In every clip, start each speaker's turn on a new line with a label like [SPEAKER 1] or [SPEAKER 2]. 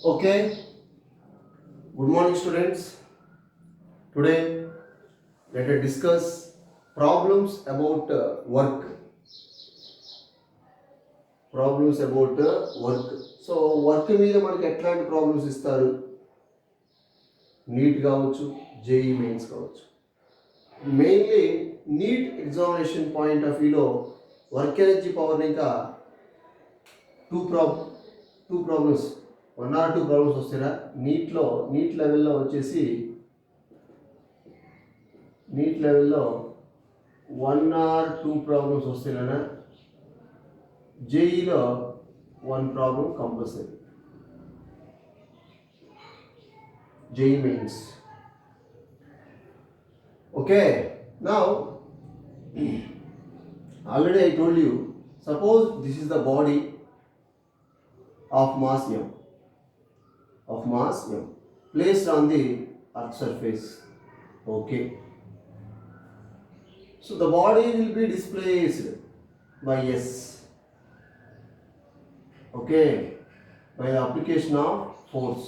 [SPEAKER 1] Okay, good morning, students. Today, let us discuss problems about work. Problems about work. So, work మీద మనకి ఎట్లాంటి problems ఇస్తారు? NEET కావచ్చు, JEE mains కావచ్చు. Mainly NEET examination point of వ్యూలో work energy పవర్ని ఇంకా టూ ప్రాబ్లమ్స్ 1 or 2 ప్రాబ్లమ్స్ వస్తారా నీట్ లెవెల్లో వచ్చేసి నీట్ లెవెల్లో 1 or 2 ప్రాబ్లమ్స్ వస్తేనా జేఈలో 1 problem compulsory JEE mains. Okay, now already I told you, suppose this is the body of mass m placed on the earth surface. Okay, so the body will be displaced by s, okay, by the application of force,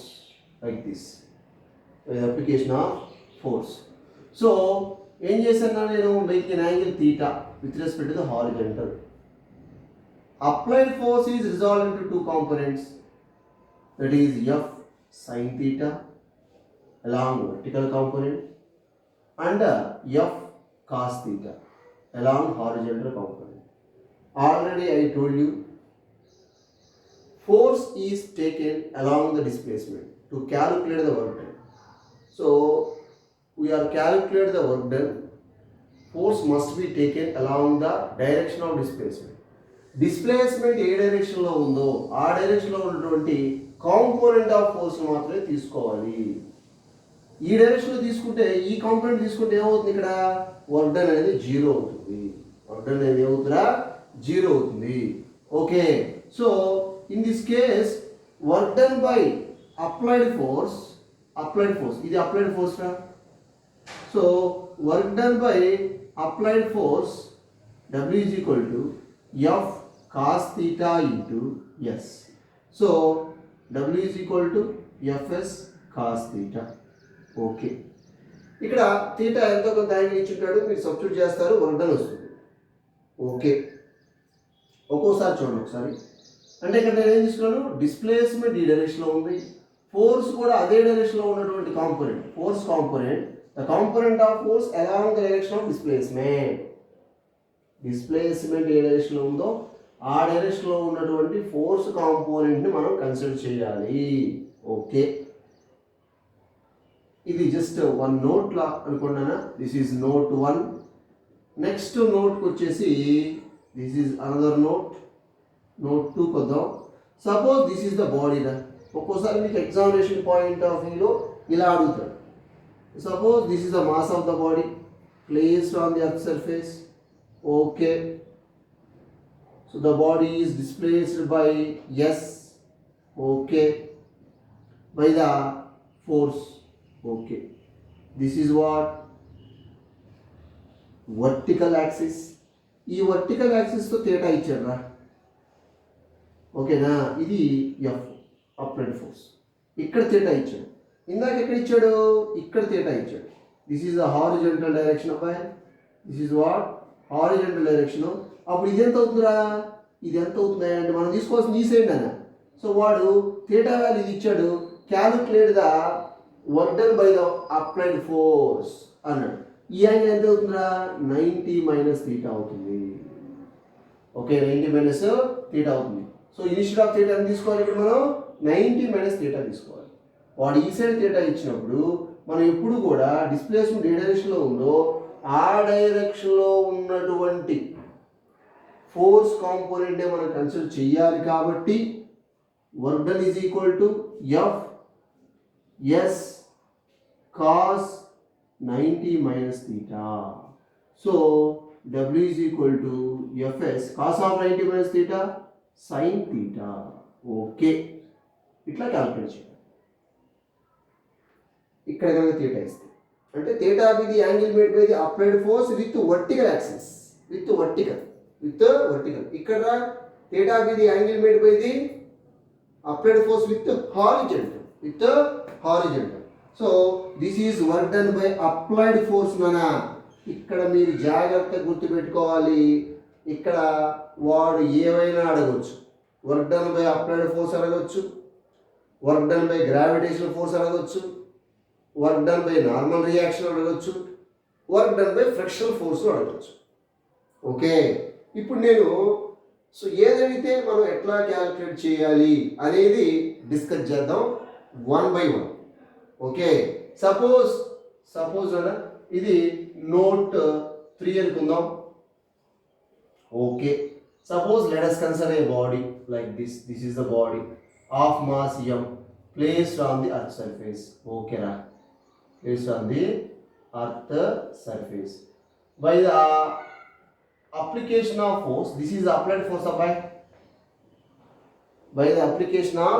[SPEAKER 1] like this, by the application of force. So ఏం చేశాను నేను, make an angle theta with respect to the horizontal. Applied force is resolved into two components, that is F sin theta along vertical component and F cos theta along horizontal component. Already I told you, force is taken along the displacement to calculate the work done. So we are calculate the work done, force must be taken along the direction of displacement. Displacement ఏ డైరెక్షన్లో ఉందో ఆ డైరెక్షన్లో ఉన్నటువంటి component of force మాత్రమే తీసుకోవాలి. ఈ డైరెక్షన్లో తీసుకుంటే, ఈ కాంపోనెంట్ తీసుకుంటే ఏమవుతుంది, ఇక్కడ వర్క్ డన్ అనేది 0 అవుతుంది. వర్క్ డన్ అనేది ఏమవుతుందా, 0 అవుతుంది. Okay, so in this case work done by applied force ఇది అప్లైడ్ ఫోర్స్ రా. So work done by applied force W is equal to F cos theta into S. So W is equal to Fs cos theta. Okay, ఇక్కడ theta ఎంతో కొంత angle ఇచ్చింటాడు, మీరు substitute చేస్తారు, work done వస్తుంది. Okay, ఒక్కోసారి చూడండి ఒకసారి. అంటే ఇక్కడ నేను ఏం తీసుకున్నాను, డిస్ప్లేస్మెంట్ ఈ డైరెక్షన్లో ఉంది, ఫోర్స్ కూడా అదే డైరెక్షన్లో ఉన్నటువంటి component, force component, the component of force along the direction of displacement. Displacement ఏ డైరెక్షన్లో ఉందో ఆ డైరెక్షన్లో ఉన్నటువంటి ఫోర్స్ కాంపోనెంట్ని మనం కన్సిడర్ చేయాలి. ఓకే, ఇది జస్ట్ 1 నోట్లా అనుకున్నానా. This is note 1. నెక్స్ట్ నోట్కి వచ్చేసి దిస్ ఈజ్ అనదర్ నోట్ 2 కొద్దాం. Suppose this is the body రా. ఒక్కోసారి మీకు ఎగ్జామినేషన్ పాయింట్ ఆఫ్ వ్యూలో ఇలా అడుగుతాడు. Suppose this is the mass of the body placed on the earth surface. Okay, so the body is displaced by S, okay, by the force. Okay, this is what vertical axis. ఈ vertical యాక్సిస్తో theta ఇచ్చారా. ఓకేనా, ఇది F applied force. ఇక్కడ theta ఇచ్చాడు, ఇందాక ఎక్కడ ఇచ్చాడు, ఇక్కడ థీటా ఇచ్చాడు. This is the horizontal direction of this is what horizontal direction. అప్పుడు ఇది ఎంత అవుతుందిరా, ఇది ఎంత అవుతుంది అంటే మనం తీసుకోవాల్సింది ఈ సైడ్ అన్న. సో వాడు థీటా వాల్యూ ఇది ఇచ్చాడు, calculate the work done by the applied force అన్నాడు. ఈ యాంగిల్ ఎంత అవుతుందిరా, 90 మైనస్ థీటా అవుతుంది. ఓకే, 90 మైనస్ థీటా అవుతుంది. సో ఇనిషియల్ ఆఫ్ థీటా ఎంత తీసుకోవాలి, ఇక్కడ మనం 90 మైనస్ థీటా తీసుకోవాలి. వాడు ఈ సైడ్ థీటా ఇచ్చినప్పుడు మనం ఎప్పుడు కూడా డిస్ప్లేస్మెంట్ ఏ డైరెక్షన్లో ఉందో ఆ డైరెక్షన్లో ఉన్నటువంటి ఫోర్స్ కాంపోనెంటే మనం కన్సిడర్ చేయాలి. కాబట్టి work done is equal to F S cos 90 minus theta. So W is equal to FS cos of 90 minus theta sine theta. Okay, ఇట్లా క్యాల్కులేట్ చేయాలి. ఇక్కడ కనుక థీటా ఇస్తే అంటే theta be the angle made by the applied force with vertical axis, with vertical. ఇక్కడ theta be the angle made by the applied force with horizontal. So this is work done by applied force నానా. ఇక్కడ మీరు జాగ్రత్తగా గుర్తుపెట్టుకోవాలి. ఇక్కడ వాడు ఏమైనా అడగవచ్చు. Work done by applied force అడగవచ్చు, work done by gravitational force అడగవచ్చు, work done by normal reaction అడగవచ్చు, work done by frictional force అడగవచ్చు. ఓకే, ఇప్పుడు నేను ఏదైతే మనం ఎట్లా క్యాలిక్యులేట్ చేయాలి అనేది డిస్కస్ చేద్దాం one by one. Okay, suppose ఇది నోట్ 3 అనుకుందాం. Okay, suppose let us consider a body like this. This is the body of mass m placed on the earth surface. Okay ra, placed on the earth surface by the application of force. This is the applied force of by the application of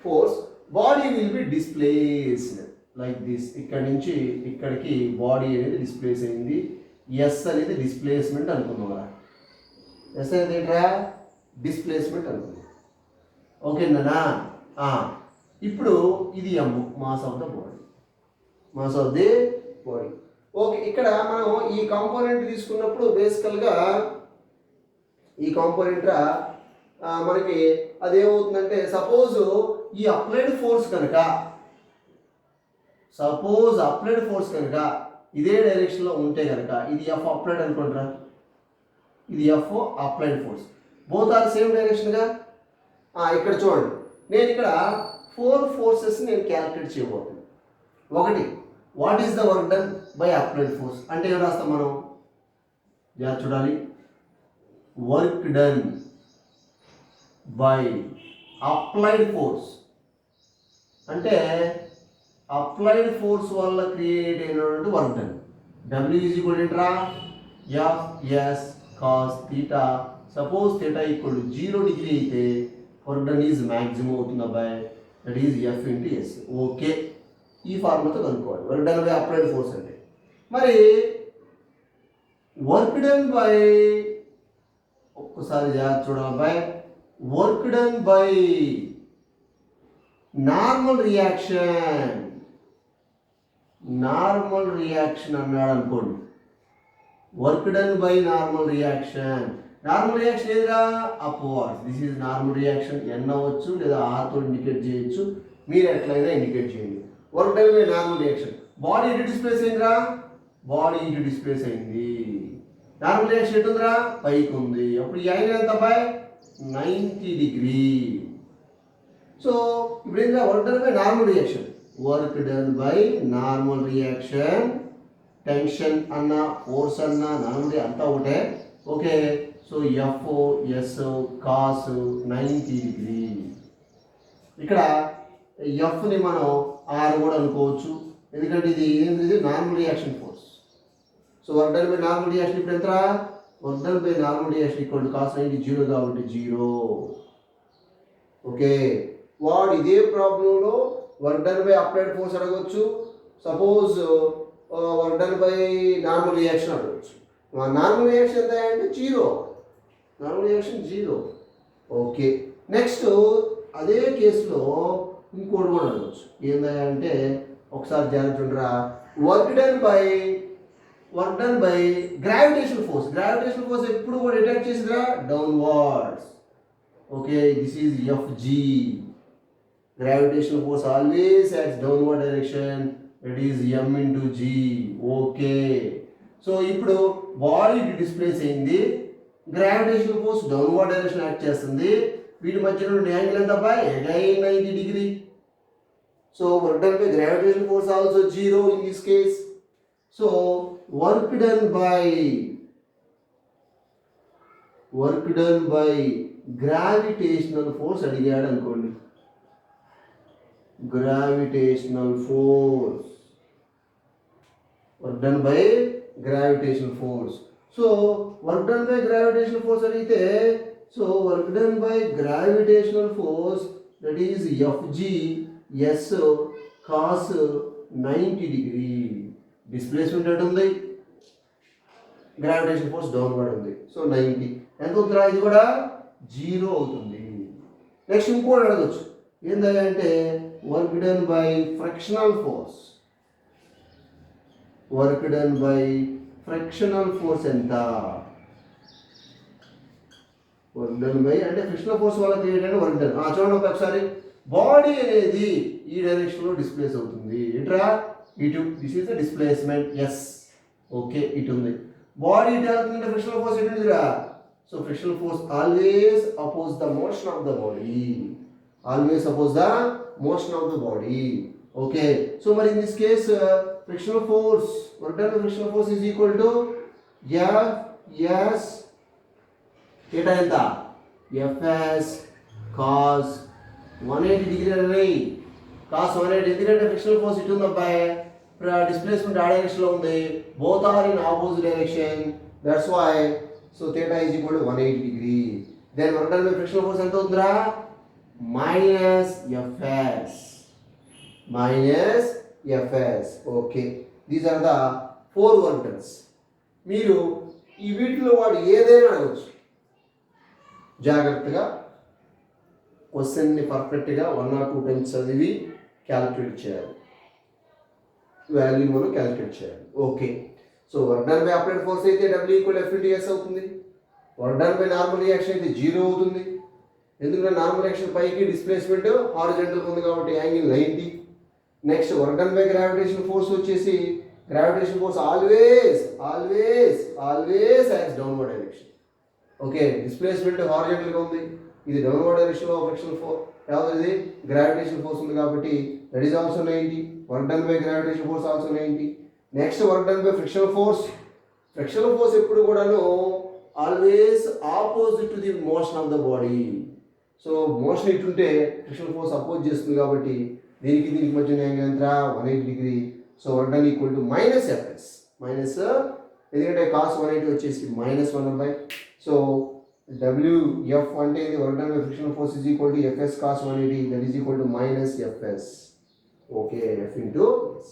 [SPEAKER 1] force body will be displaced like this. ఇక్కడ నుంచి ఇక్కడికి body అనేది displays అయింది. Yes అనేది displacement అనుకున్నాం. Yes అనేది ఏంట్రా, displacement అనుకుంది. ఓకేనా? ఇప్పుడు ఇది M, mass of the body, mass of the body. Okay, ఇక్కడ మనం ఈ కాంపోనెంట్ తీసుకున్నప్పుడు బేసికల్గా ఈ కాంపోనెంట్ మనకి అదేమవుతుందంటే, సపోజ్ ఈ అప్లైడ్ ఫోర్స్ కనుక ఇదే డైరెక్షన్లో ఉంటే కనుక ఇది ఎఫ్ అప్లైడ్ అనుకుంటారా, ఇది F applied force, both are same డైరెక్షన్గా. ఇక్కడ చూడండి, నేను ఇక్కడ 4 ఫోర్సెస్ నేను క్యాలిక్యులేట్ చేయబోతున్నాను. ఒకటి, what is the work done by applied force అంటే ఏం రాస్తాం మనం, చూడాలి. Work done by applied force అంటే అప్లైడ్ ఫోర్స్ వల్ల క్రియేట్ అయినటువంటి work done. W is equal ఏంట్రా, F cos theta. Suppose theta equal to 0 degree అయితే వర్క్ డన్ ఈజ్ మ్యాక్సిమం అవుతుంది అబ్బాయి, that is F into S. Okay, ఈ ఫార్ములాతో కనుక్కోవాలి work done by applied force అంటే. మరి వర్క్ డన్ బై, ఒక్కసారి జాగ్రత్త చూడాలి అబ్బాయి, work done by normal reaction అన్నాడు అనుకోండి. Work done by normal reaction ఏదిరా, upwards. This is normal reaction, N అవ్వచ్చు లేదా ఆర్తో ఇండికేట్ చేయొచ్చు, మీరు ఎట్లయినా ఇండికేట్ చేయండి. Work done by normal reaction, body ఇటు డిస్ప్లేస్ అయిందిరా, నార్మల్ రియాక్షన్ ఎటు ఉందిరా, పైకి ఉంది. అప్పుడు ఈ యాంగిల్ ఎంత అబ్బాయి, 90 డిగ్రీ. సో ఇప్పుడు ఏంటంటే work done by normal reaction, tension అన్న ఫోర్స్ అన్న నార్మల్ అంతా ఒకటే. Okay, so F S cos 90 degree. ఇక్కడ ఎఫ్ని మనం ఆర్ కూడా అనుకోవచ్చు, ఎందుకంటే ఇది ఏంటిది, normal reaction force. So work done by normal reaction ఇప్పుడు ఎంత, work done by normal reaction equal to cos 90 0 కాబట్టి 0. ఓకే, వాడు ఇదే ప్రాబ్లంలో work done by applied force అడగవచ్చు, suppose work done by normal reaction అడగవచ్చు. నార్మల్ రియాక్షన్ ఎంత అంటే 0, ఓకే. నెక్స్ట్ అదే కేసులో ఇంకోటి కూడా అడగవచ్చు, ఏంటంటే ఒకసారి జాగ్రత్త ఉండరా, work done by gravitational force ఎప్పుడు కూడా అటాక్ చేసిందిరా, downwards. Okay, this is FG. Gravitational force always acts downward direction, it is M into G. Okay, so ఇప్పుడు బాడీ డిస్ప్లేస్ అయింది, gravitational force downward direction act చేస్తుంది, వీటి మధ్యలో ఉన్న angle ఎంత అబ్బాయి, again 90 degree. So work done by gravitational force also 0 in this case. So work done by gravitational force అడిగాడు అనుకోండి, gravitational force, work done by gravitational force. So work done by gravitational force అడిగితే, so work done by gravitational force that is FG S cos 90 degree. Displacement ఎటు ఉంది, gravitation force downward ఉంది. So 90 ఎంత అవుతుందా, ఇది కూడా 0 అవుతుంది. నెక్స్ట్ ఇంకోటి అడగచ్చు, ఏంటంటే work done by frictional force. Work done by frictional force ఎంత? వర్క్ డన్ బై అంటే ఫ్రిక్షనల్ ఫోర్స్ వల్ల క్రియేట్ అయిన వర్క్ డన్. చూడండి ఒకసారి, బాడీ అనేది ఈ డైరెక్షన్లో డిస్ప్లేస్ అవుతుంది. ఇట్రా ఇటు, this is the displacement. S, okay, ఇటు ఉంది. బాడీ ఇటు వెళ్తుందంటే ఫ్రిక్షనల్ ఫోర్స్ ఎటు ఉందిరా? So frictional force always oppose the motion of the body. Always oppose the motion of the body. Okay, so మరి in this case frictional force, work done by frictional force is equal to Fs theta ఎంత? Fs cos 180 degree అరే. cos 180 ఎందుకంటే frictional force ఇటు ఉంది అబ్బాయి, displacement ఆ direction లో ఉంది, both are in opposite direction, that's why so theta is equal to 180 degree. then work done by frictional force ఎంత అవుతుందిరా? minus Fs, minus Fs. Okay, these are the 4 work dones. మీరు ఈ వీటిలో వాడు ఏదైనా అడగచ్చు. జాగ్రత్తగా క్వశ్చన్ని పర్ఫెక్ట్గా 1 or 2 టైమ్స్ చదివి క్యాలిక్యులేట్ చేయాలి, వాల్యూ మనం క్యాలిక్యులేట్ చేయాలి. Okay, so work done by applied force అయితే W equal F into S అవుతుంది. Work done by normal reaction అయితే 0 అవుతుంది. ఎందుకంటే నార్మల్ రియాక్షన్ పైకి డిస్ప్లేస్మెంట్ హారిజాంటల్ ఉంది కాబట్టి angle 90. Next work done by gravitation force వచ్చేసి, gravitation force always always always acts downward direction. Okay, displacement హారిజాంటల్గా ఉంది, ఇది డౌన్వర్డ్ డైరెక్షన్లో ఫ్రిక్షనల్ ఫోర్స్ ఇది గ్రావిటేషన్ ఫోర్స్ ఉంది కాబట్టి that is also 90. Work done by gravitation force also 90. Next work done by frictional force. Frictional force ఎప్పుడు కూడాను always opposite to the motion of the body. So motion ఇటుంటే frictional force oppose చేస్తుంది కాబట్టి దీనికి మధ్య angle ఎంత? 180 degree. So work done equal to minus Fs, minus ఎందుకంటే cos 180 వచ్చేసి -1/. సో WF అంటే ఇది work done by frictional force is equal to Fs cos 180, that is equal to minus Fs. Okay, F into S.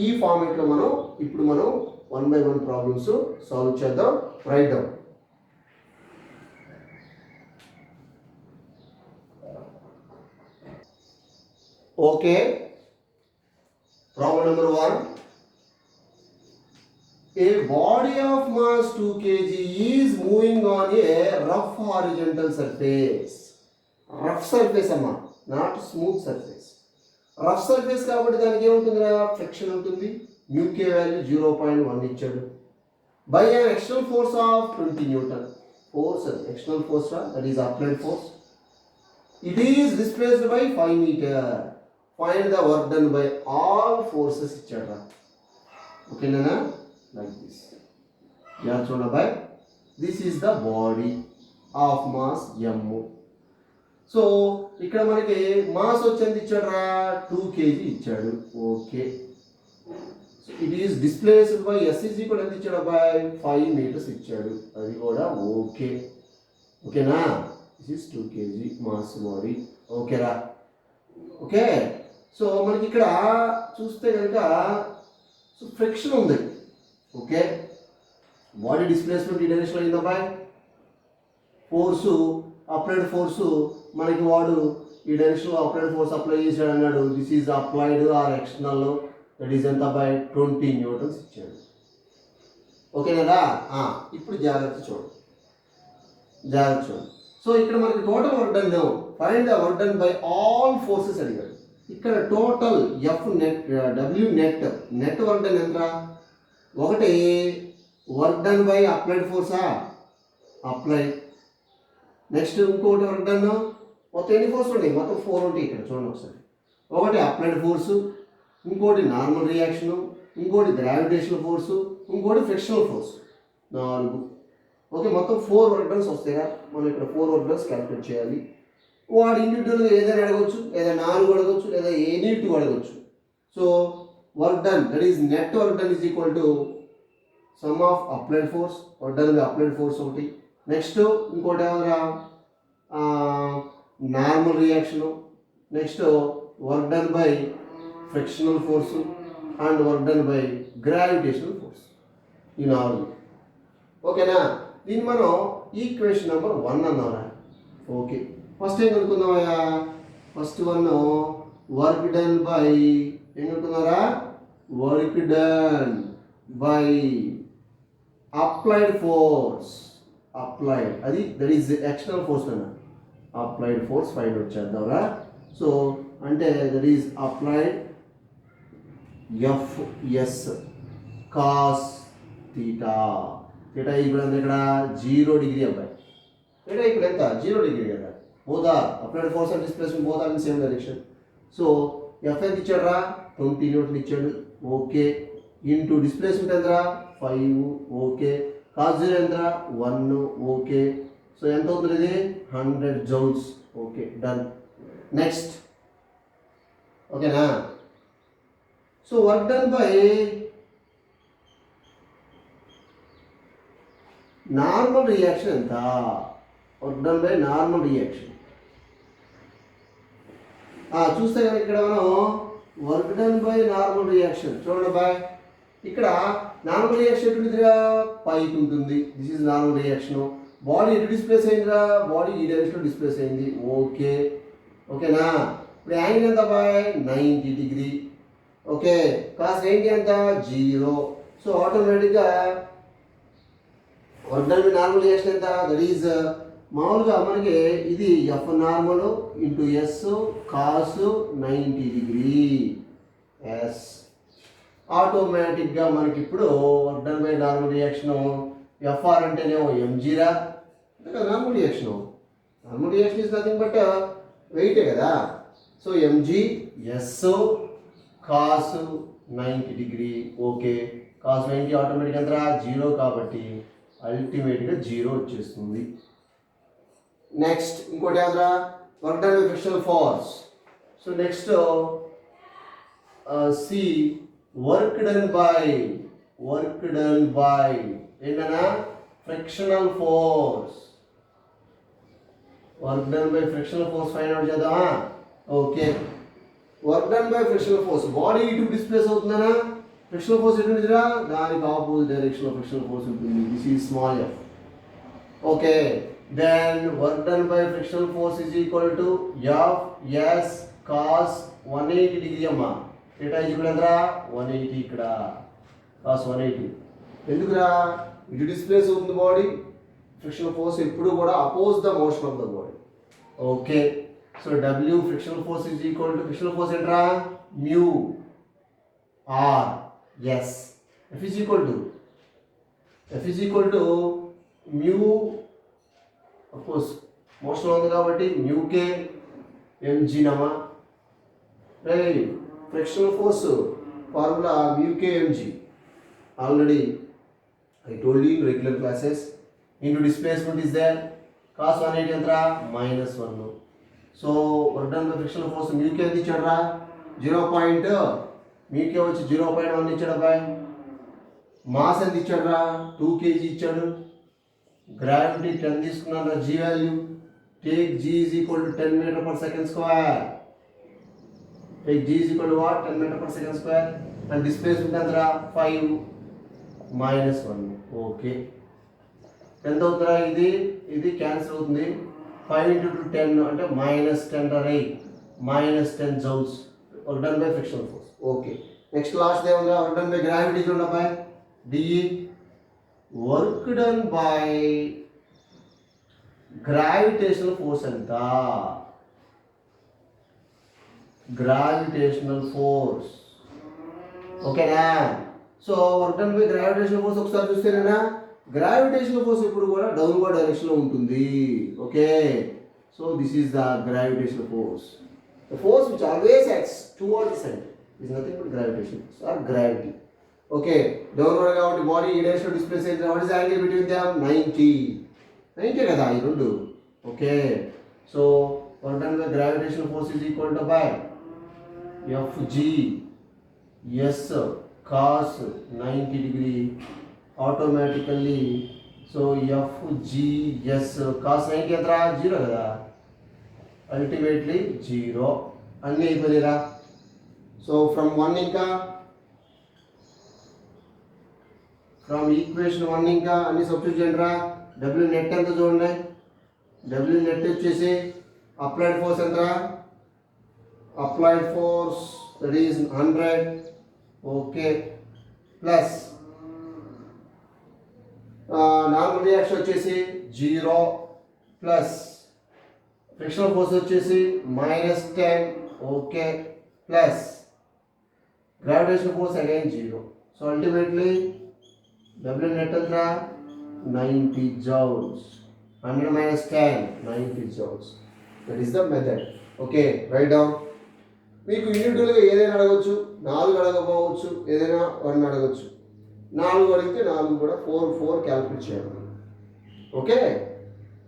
[SPEAKER 1] ఈ ఫార్మేట్లో ఇప్పుడు మనం 1 by 1 problems solve చేద్దాం. Right down. Okay, problem number 1. A body of mass 2 kg is moving on a rough horizontal surface. Rough surface amma, not smooth surface. Rough surface కాబట్టి దానికి ఏముంటుందిరా? Friction ఉంటుంది. mu k value 0.1 ఇచ్చాడు. By an external force of 20 Newton. Force, external force, that is applied force. It is displaced by 5 meter. Find the work done by all forces ఇచ్చాడు. ఓకేనా? Like this. Yeah చూడండి boy, this is the body of mass M. So ఇక్కడ మనకి mass వచ్చేది ఇచ్చాడురా 2 kg ఇచ్చాడు. Okay, it is displaced by S is equal ఎంత ఇచ్చాడు బాయ్? 5 meters ఇచ్చాడు. అది కూడా ఓకే. ఓకేనా? This is 2 kg mass body. ఓకేరా? ఓకే, సో మనకి ఇక్కడ చూస్తే కనుక సో ఫ్రిక్షన్ ఉంది. ఓకే, బాడీ డిస్ప్లేస్మెంట్ ఈ డైరెక్షన్లో అయిందా బాయ్? ఫోర్సు అప్లైడ్ ఫోర్సు మనకి వాడు ఈ డైరెక్షన్లో అప్లైడ్ ఫోర్స్ అప్లై చేశాడు అన్నాడు. This is applied or external, that is ఎంత బై 20 న్యూటన్స్ ఇచ్చాడు. ఓకే కదా? ఇప్పుడు జాగ్రత్త చూడండి. సో ఇక్కడ మనకి total work done find the work done by all forces అడిగాడు. ఇక్కడ total F net W net work done ఎంత? ఒకటి వర్క్ డన్ బై అప్లైడ్ ఫోర్సా? అప్లైడ్. నెక్స్ట్ ఇంకోటి వర్క్ డన్, మొత్తం ఎన్ని ఫోర్స్ ఉంటాయి? మొత్తం 4 ఉంటాయి. ఇక్కడ చూడండి ఒకసారి. ఒకటి అప్లైడ్ ఫోర్సు, ఇంకోటి నార్మల్ రియాక్షను, ఇంకోటి గ్రావిటేషనల్ ఫోర్సు, ఇంకోటి ఫ్రిక్షనల్ ఫోర్స్. 4. ఓకే, మొత్తం 4 వర్క్ డన్స్ వస్తాయా? మనం ఇక్కడ 4 వర్క్ డన్స్ క్యాలిక్యులేట్ చేయాలి. వాడు ఇండివిజువల్గా ఏదైనా అడగవచ్చు, లేదా 4 అడగవచ్చు, లేదా ఎనీ 2 అడగవచ్చు. So work done, that is net work done is equal to some of applied force. Work done by applied force ఒకటి. నెక్స్ట్ ఇంకోటి ఏమన్నా normal reaction, next work done by frictional force and work done by gravitational force. ఈ 4. ఓకేనా? దీన్ని మనం equation number 1 అన్నారా? Okay, first ఏం కనుక్కుందామయ్యా? First one work done by ఏమనుకున్నారా, work done by applied force, applied అది దట్ ఈస్ ఎక్స్టర్నల్ ఫోర్స్ అన్న, అప్లైడ్ ఫోర్స్ ఫైండ్ అవుట్ చేద్దాంరా. సో అంటే that is applied FS cos theta, theta ఇప్పుడు ఎంత ఇక్కడ 0 డిగ్రీ అబ్బాయి, థీటా ఇప్పుడు ఎంత 0 డిగ్రీ కదా, both are applied force and displacement both are in same direction. So F ఎంత ఇచ్చాడు రా 20 న్యూటన్ ఇచ్చాడు, ఓకే, ఇంటూ డిస్ప్లేస్మెంట్ ఎంతరా 5, ఓకే, కాస్ 0 ఎంతరా 1, ఓకే. సో ఎంత అవుతుంది ఇది 100 జౌల్స్, ఓకే డన్. నెక్స్ట్ ఓకేనా. So work done by normal reaction ఎంత, work done by normal reaction చూస్తే కనుక ఇక్కడ మనం work done by normal reaction చూడండి బాయ్, ఇక్కడ నార్మల్ రియాక్షన్ ఎటుందిరా పైకి ఉంటుంది, this is normal reaction. Body ఎటు డిస్ప్లేస్ అయిందిరా, బాడీ ఈ డైరెక్షన్లో డిస్ప్లేస్ అయింది, ఓకే ఓకేనా. ఇప్పుడు యాంగిల్ ఎంత బాయ్ 90 డిగ్రీ, ఓకే, కాస్ 90 ఎంత 0. సో ఆటోమేటిక్గా work done by normal reaction ఎంత, దట్ ఈజ్ మామూలుగా మనకి ఇది F normal into S cos 90 degree S. ఆటోమేటిక్గా మనకి ఇప్పుడు work done by normal reaction FR అంటేనేమో ఎంజీరా, కదా normal reaction, normal reaction is nothing but వెయిటే కదా. So MG S cos 90 degree, okay, cos 90 automatic ఎంత 0 కాబట్టి అల్టిమేట్గా 0 వచ్చేస్తుంది. నెక్స్ట్ ఇంకోటి ఏదరా work done by frictional force. So next C work done by ఏంటన్నా frictional force, work done by frictional force find out చేద్దామా. Okay, work done by frictional force, body ఇటు displace అవుతుందనా, ఫ్రిక్షనల్ ఫోర్స్ ఎటు ఉంటుందిరా దానికి opposite డైరెక్షన్లో frictional force ఉంటుంది, this is small F. Okay, then work done by frictional force is equal to F S cos 180 degree అమ్మా, theta is equal to 180, ఇక్కడ cos 180 ఎందుకురా ఇటు డిస్ప్లేస్ అవుతుంది బాడీ, ఫ్రిక్షనల్ ఫోర్స్ ఎప్పుడు కూడా oppose the motion of the body. Okay, so W frictional force is equal to frictional force ఏంట్రా mu R S, F is equal to mu of course motion ఉంది కాబట్టి mu k MG నమా, frictional force formula mu k MG already I told you in regular classes. Into displacement is there, cos 180 ఎంతరా -1. So work done by frictional force mu k ఎంత ఇచ్చాడరా 0. Mu K వచ్చి 0.1 ఇచ్చాడు bye. Mass ఎంత ఇచ్చాడరా 2 kg ఇచ్చాడు. గ్రావిటీ 10 తీసుకున్నాను, g value take g is equal to 10 metre per second square, take g is equal to what 10 metre per second square. And displacement ఎంతరా 5 -1, okay. ఎంత అవుతుందా ఇది క్యాన్సిల్ అవుతుంది, 5 × 10 అంటే -10 8 -10 joules work done by frictional force. Okay, next last ఏమన్నా work done by gravity చూడండి boy, the work done by gravitational force ఎంత, gravitational force, ఓకేనా. So work done by gravitational force ఒకసారి చూస్తేనేనా గ్రావిటేషనల్ ఫోర్స్ ఇప్పుడు కూడా డౌన్వర్డ్ డైరెక్షన్లో ఉంటుంది, okay. So this is the gravitational force, the force which always acts toward the centre is nothing but gravitation or gravity. Okay, downward కాబట్టి body ఈ డైరెక్షన్లో displace అయితే what is angle between them 90 కదా ఈ రెండు, okay. So work done by gravitational force is equal to by FG S cos 90 degree automatically. So ఎఫ్జిఎస్ cos 90 ఎంతరా 0 కదా, ultimately 0 అన్నీ అయిపోయిరా. సో ఫ్రమ్ ఈక్వేషన్ 1 ఇంకా అన్ని సబ్స్టిట్యూట్ చేయండి రా. డబ్ల్యూ నెట్ ఎంత చూడండి, డబ్ల్యూ నెట్ వచ్చేసి అప్లైడ్ ఫోర్స్ ఎంతరా applied force that is 100, okay, plus normal reaction వచ్చేసి 0 plus frictional force వచ్చేసి -10, okay, plus gravitational force again 0. So ultimately W net entra 90 joules. 100 minus 10, 90 joules. That is the method. Okay, write down. మీకు ఇండివిజువల్గా ఏదైనా అడగవచ్చు, 4 అడగకపోవచ్చు, ఏదైనా 1 అడగవచ్చు. 4 అడిగితే 4 కూడా 4 క్యాలిక్యులేట్ చేయాలి. Okay,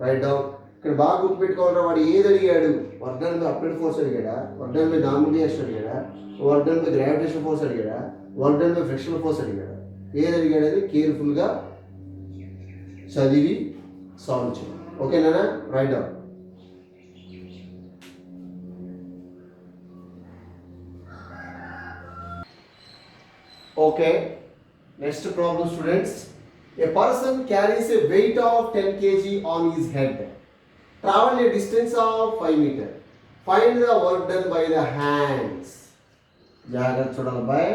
[SPEAKER 1] right down. ఇక్కడ బాగా గుర్తుపెట్టుకోవాలన్నా వాడు ఏది అడిగాడు, work done by applied force అడిగాడా, work done by normal reaction అడిగాడా, work done by gravitation force అడిగాడా, work done by frictional force అడిగాడా, ఏది అడిగాడని కేర్ఫుల్గా చదివి సాల్వ్ చేయాలి. ఓకేనా, write down. Okay, next problem students. A person carries a weight of 10 kg on his head. Travel a distance of 5 meter. Find the work done by the hands. జాగ్రత్త చూడాలి by.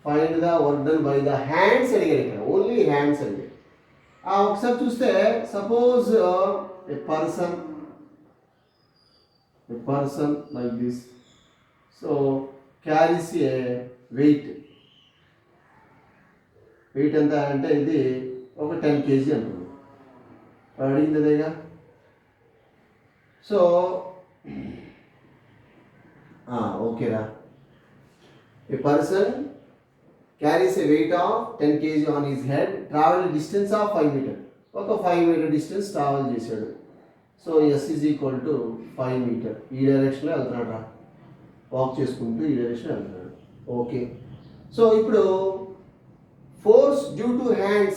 [SPEAKER 1] Find the work done by the hands అడిగారు ఇక్కడ. Only hands అడిగారు. ఒకసారి చూస్తే suppose a person like this. So carries a weight. Weight ఎంత అంటే ఇది ఒక 10 kg అనుకుంది, అడిగింది అదేగా. సో ఓకేరా, a person carries a weight of 10 kg on his head, travel distance of 5 metre, ఒక 5 మీటర్ డిస్టెన్స్ ట్రావెల్ చేశాడు. So S is equal to 5 metre. ఈ డైరెక్షన్లో వెళ్తున్నాడు రా, వాక్ చేసుకుంటూ ఈ డైరెక్షన్ వెళ్తున్నాడు. ఓకే, సో ఇప్పుడు force due to hands,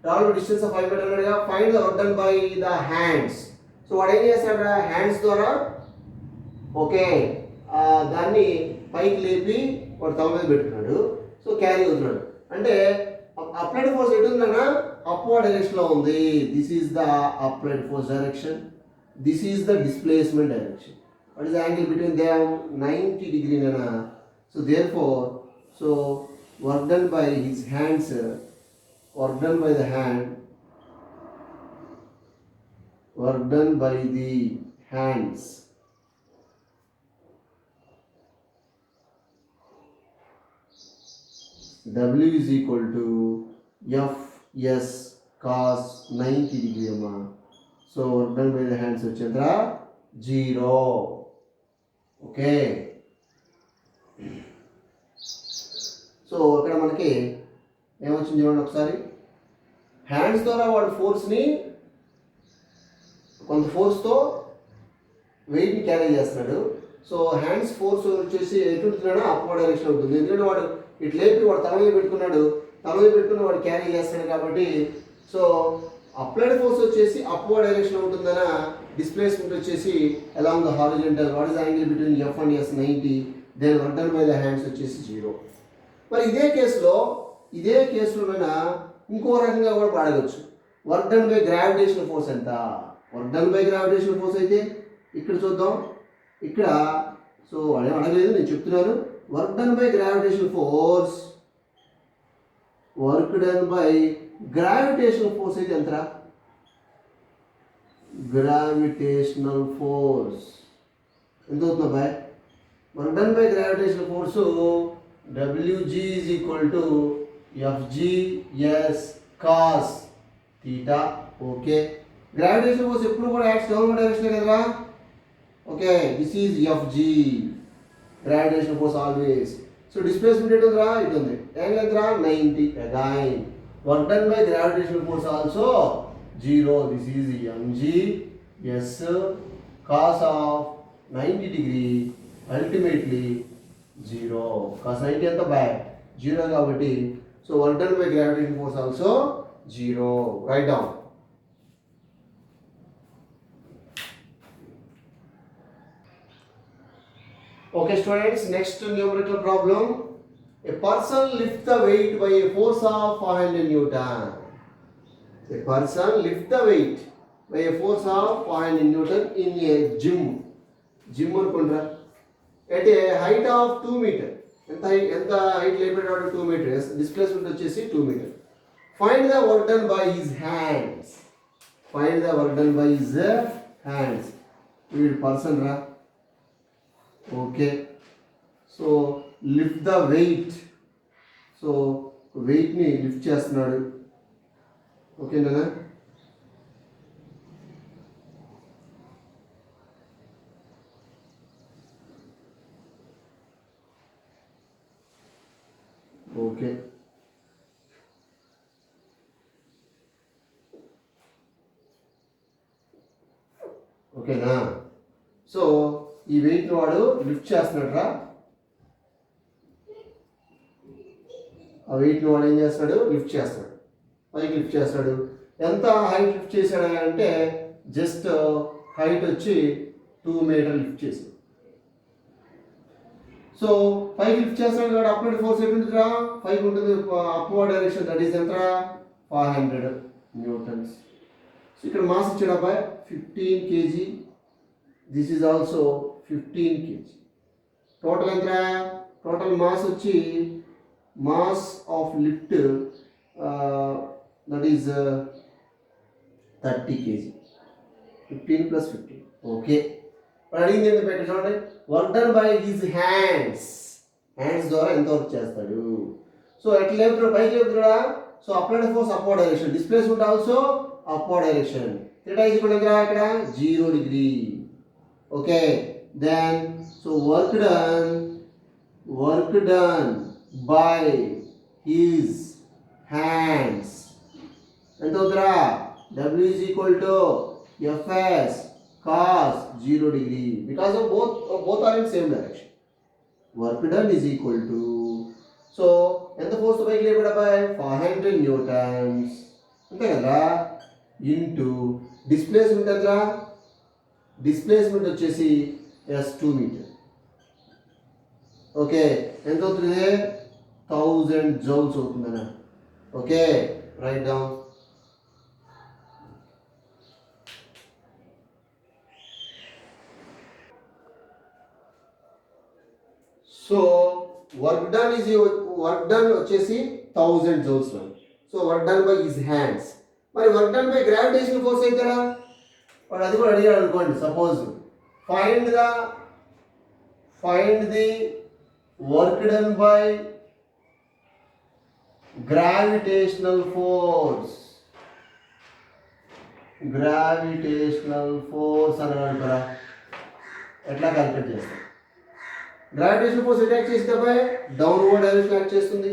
[SPEAKER 1] travel distance of 5 meter అన్నాడుగా. find the work done by the hands. So వాడు ఏం చేస్తాడు, హ్యాండ్స్ ద్వారా ఓకే దాన్ని పైకి లేపి వాడు తల మీద పెట్టుకున్నాడు. సో క్యారీ అవుతున్నాడు అంటే అప్లైడ్ ఫోర్స్ ఎటు ఉందన్నా అప్వర్డ్ డైరెక్షన్లో ఉంది. This is the applied force direction, this is the displacement direction. What is the angle between them, 90 degree అన్నా. So therefore so work done by his hands, work done by the hand, work done by the hands W is equal to Fs cos 90 degree amma. So work done by the hands vachindra 0. Okay, so ఇక్కడ మనకి ఏమొచ్చింది చూడండి ఒకసారి. Hands ద్వారా వాడు ఫోర్స్ని కొంత ఫోర్స్తో వెయిట్ని carry చేస్తున్నాడు. So hands force వచ్చేసి ఎటు ఉంటున్నాడో అప్వర్డ్ డైరెక్షన్ ఉంటుంది. ఎందుకంటే వాడు ఇటు లేపి వాడు తల మీద పెట్టుకున్నాడు, తల మీద పెట్టుకుని వాడు క్యారీ చేస్తాడు కాబట్టి. సో అప్లైడ్ ఫోర్స్ వచ్చేసి అప్వర్డ్ డైరెక్షన్ ఉంటుందన, డిస్ప్లేస్మెంట్ వచ్చేసి along the horizontal. What is angle between F and S 90. Then work done by the hands వచ్చేసి 0. మరి ఇదే కేసులోనైనా ఇంకో రకంగా కూడా పాడవచ్చు. Work done by gravitational force ఎంత? Work done by gravitational force అయితే ఇక్కడ చూద్దాం. ఇక్కడ సో వాడేం అడగలేదు, నేను చెప్తున్నాను. Work done by gravitational force, work done by gravitational force అయితే ఎంతరా? గ్రావిటేషనల్ ఫోర్స్ ఎంత అవుతుందా boy? Work done by gravitational force Wg is equal to Fg cos theta. Okay, gravitation force ఎప్పుడు కూడా యాక్ట్స్ డౌన్వర్డ్ డైరెక్షన్ కదరా. Okay, this is Fg, gravitation force always. So displacement ఎటు ఉందిరా, ఇటు ఉంది. యాంగిల్ ఎంతరా, 90. Again work done by gravitational force also 0. This is Mg S cos of 90 degree, ultimately 0. cos 90 ఎంత by 0 కాబట్టి so work done by gravitation force also 0. Right down. Okay students, next numerical problem. A person lifts the weight by a force of 400 Newton. A person lifts the weight by a force of 400 Newton in a gym. Gym అనుకుంటారా, at a height of 2 meter. ఎంత height లేపేటాడు 2 metres, displacement వచ్చేసి 2 metre. Find the work done by his hands. Find the work done by his hands. వీడు person రా. Okay, so lift the weight. So వెయిట్ని lift చేస్తున్నాడు. ఓకేనా? Okay, ఓకేనా? So ఈ వెయిట్ వాడు లిఫ్ట్ చేస్తున్నాడు రా. ఆ వెయిట్ని వాడు ఏం చేస్తాడు? లిఫ్ట్ చేస్తాడు, పైకి లిఫ్ట్ చేస్తాడు. ఎంత హైట్ లిఫ్ట్ చేశాడు అంటే జస్ట్ హైట్ వచ్చి 2 మీటర్ లిఫ్ట్ చేశాడు. సో పైకి లిఫ్ట్ చేస్తాడు కాబట్టి అప్వర్డ్ ఫోర్స్ ఎటుంటుందిరా? పైకి ఉంటుంది, అప్వర్డ్ డైరెక్షన్. దట్ ఈస్ ఎంత? 500 న్యూటన్స్. సో ఇక్కడ మాస్ ఇచ్చాడు అబ్బాయి 15 kg. This is also 15 kg. Total ఎంత? టోటల్ మాస్ వచ్చి mass of lift that is 30 kg. 15 + 15. Okay, అడిగింది ఎంత పెట్టి చూడండి. Work done by his hands. Hands ద్వారా ఎంత వర్క్ చేస్తాడు? సో ఎట్లా లేపుతాడు? పైకి లేపుతాడా? So applied force upward direction, displacement also upward direction. Theta is equal to ఇక్కడ 0 degree. Okay, then so work done by his hands ఎంత అవుతుందా? W is equal to Fs cos 0 degree because of both are in same direction. Work done is equal to, so ఎంత force పైకి లేపాడు అబ్బాయి? 500 Newton's అంతే కదా, into displacement ఎంత? Displacement వచ్చేసి S2 మీటర్. ఓకే, ఎంత అవుతుంది? 1000 జౌల్స్ అవుతుందన్న. Okay, right down. So work done వచ్చేసి 1000 joules. So work done by his hands. మరి work done by gravitational force అవుతారా? వాడు అది కూడా అడిగాడు అనుకోండి. Suppose find the work done by gravitational force. Gravitational force అని అనుకోరా, ఎట్లా క్యాలిక్యులేట్ చేస్తాం? గ్రావిటేషన్ ఫోర్స్ ఎట్ యాక్ట్ చేసింది అబ్బాయి? డౌన్వర్డ్ డైరెక్షన్ యాక్ట్ చేస్తుంది.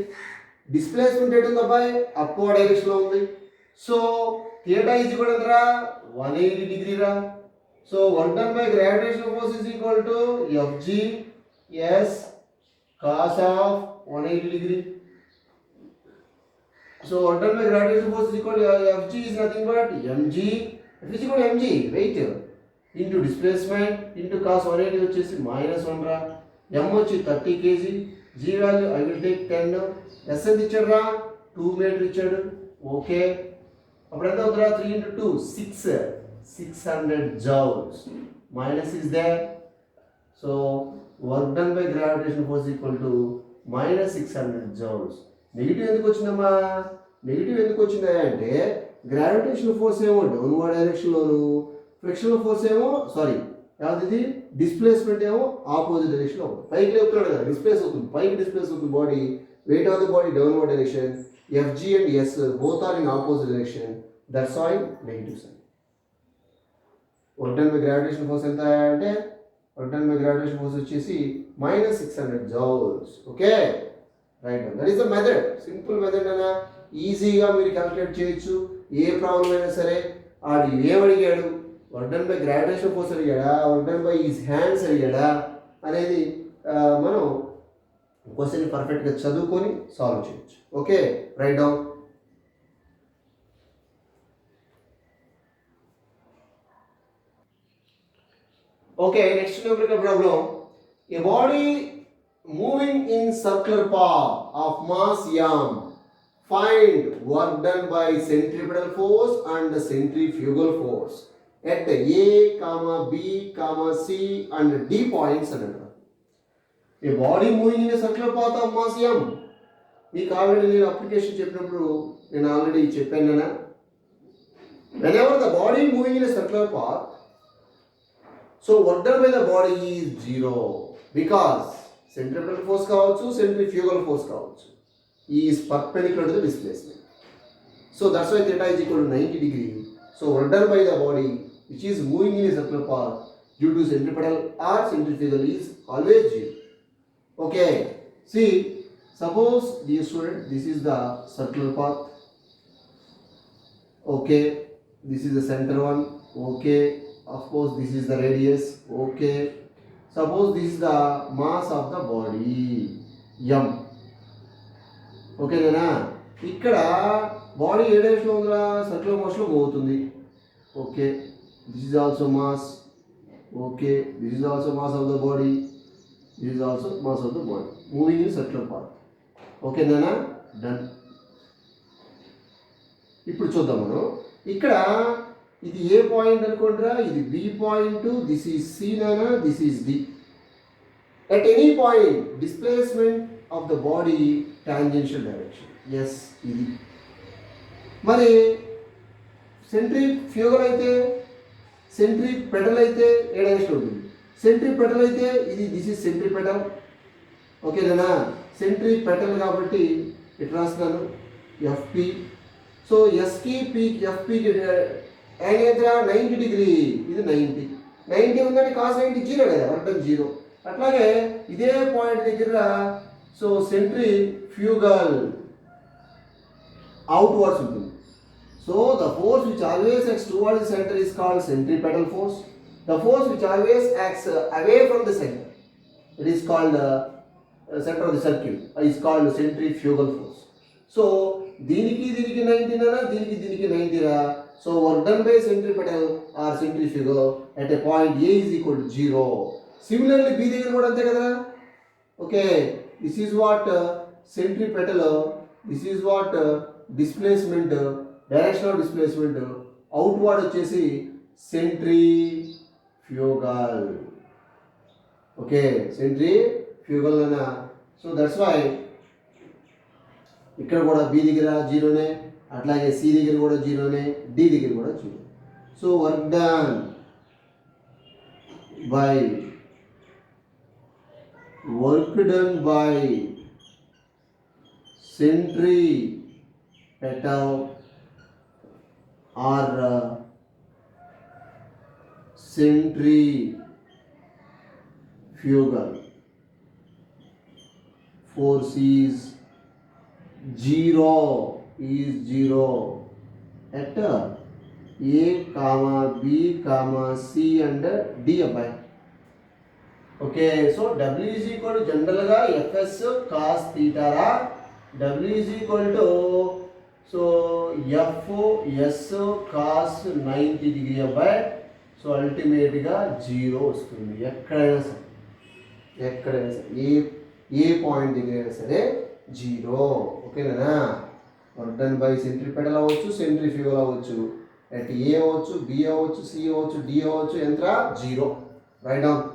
[SPEAKER 1] డిస్ప్లేస్మెంట్ ఎటు ఉంది అబ్బాయి? అప్వర్డ్ డైరెక్షన్లో ఉంది. So theta is equal to 180 degree రా. So work done by gravitational force is equal to Fg S cos of 180 degree. So work done by gravitational force is equal to Fg is nothing but mg. F is equal to mg weight into displacement into cos 180 వచ్చేసి -1 రా. M వచ్చి 30 kg. G value I will take 10. S ఎంత ఇచ్చాడు రా? 2 metre ఇచ్చాడు. Okay, అప్పుడు ఎంత అవుతుందా? 3 × 2 600 joules. Minus is there. So work done by gravitation force equal to -600 joules. Negative ఎందుకు వచ్చిందమ్మా? నెగిటివ్ ఎందుకు వచ్చిందా అంటే గ్రావిటేషన్ ఫోర్స్ ఏమో డౌన్వర్డ్ డైరెక్షన్లోను, ఫ్రిక్షనల్ ఫోర్స్ ఏమో యావది డిస్ప్లేస్మెంట్ ఏమో ఆపోజిట్ డైరెక్షన్లో ఉంటుంది. పైకి లేపుతున్నాడు కదా, డిస్ప్లేస్ అవుతుంది, పైకి డిస్ప్లేస్ అవుతుంది body. Wait of the body downward direction. Fg and S both are in opposite direction. That's why negative sign. Work done by gravitational force ఎంత అంటే work done by gravitational force వచ్చేసి -600 joules. Okay, right. That is the method. Simple method అన్న, ఈజీగా మీరు calculate చేయొచ్చు. ఏ problem అయినా సరే ఆడు ఏమడిగాడు, work done by gravitation force అడిగాడా, work done by his hands అడిగాడా అనేది మనం క్వశ్చన్ పర్ఫెక్ట్గా చదువుకొని సాల్వ్ చేయొచ్చు. Okay, right down. Okay, next numerical problem. A body moving in circular path of mass m. Find work done by centripetal force and centrifugal force at A, B, C and D points. A body moving in a circular path of mass m. మీకు ఆల్రెడీ నేను application చెప్పినప్పుడు నేను already చెప్పాను కదా, whenever the body moving in a circular path, so work done by the body is zero because centripetal force కావచ్చు, centrifugal force కావచ్చు, is perpendicular to the displacement. So that's why theta is equal to 90 degree. So work done by the body which is moving in a circular path due to centripetal or centrifugal is always zero. Okay, see, suppose dear student, this is the circular path. Okay, this is the center one. Okay, of course this is the radius. Okay, suppose this is the mass of the body m. Okay na, ఇక్కడ body ఏ డైరెక్షన్లో ఉందిరా, circular మోషన్లో పోతుంది. Okay, this is also mass. Okay, this is also mass of the body, this is also mass of the body moving in circular path. ఓకేనా, done. ఇప్పుడు చూద్దాం మనం. ఇక్కడ ఇది ఏ పాయింట్ అనుకుంటారా, ఇది B point, this is C నానా, this is D. At any point displacement of the body tangential direction. Yes, ఇది. మరి సెంట్రిఫ్యూగల్ అయితే, సెంట్రిపెటల్ అయితే ఏ డైరెక్షన్ ఉంటుంది. సెంట్రిపెటల్ అయితే ఇది, దిస్ ఈజ్ సెంట్రిపెటల్. ఓకేనా, సెంట్రిపెటల్ కాబట్టి ఇటు రాస్తున్నాను ఎఫ్పి. సో ఎస్కి పి, ఎఫ్పికి యాంగిల్ ఎంత, 90 డిగ్రీ. ఇది 90 ఉందంటే కాస్ 90 జీరో కదా, అర్థం జీరో. అట్లాగే ఇదే పాయింట్ దగ్గర సో సెంట్రిఫ్యూగల్ అవుట్వర్డ్స్ ఉంటుంది. So the force which always acts towards the centre is called centripetal force. The force which always acts away from the centre, it is called centre of the circle, is called centrifugal force. So దీనికి 90 రా, దీనికి 90 రా. So work done by centripetal or centrifugal at a point A is equal to 0. Similarly B దగ్గర కూడా అంతే కదా. Okay, this is what centripetal, this is what displacement, direction of displacement. Outward వచ్చేసి centrifugal. Okay, centrifugal అనా. So that's why ఇక్కడ కూడా B దగ్గర జీరోనే, అట్లాగే సి దగ్గర కూడా జీరోనే, డి దగ్గర కూడా zero. So work done by centripetal or centrifugal force is zero at A, B, C and D above. Okay, so W is equal to జనరల్గా ఎఫ్ఎస్ కాస్ థీటా రా. W is equal to so FS cos 90 degree అబ్బాయి. So అల్టిమేట్గా 0 వస్తుంది ఎక్కడైనా సరే, ఏ point దగ్గరైనా సరే 0. ఓకేనా, వర్క్ డన్ బై సెంట్రిపెటల్ అవ్వచ్చు, సెంట్రిఫ్యూగల్ అవ్వచ్చు, అట్ ఏ అవ్వచ్చు, బి అవ్వచ్చు, సి అవ్వచ్చు, డి అవ్వచ్చు, ఎంత 0. Right down.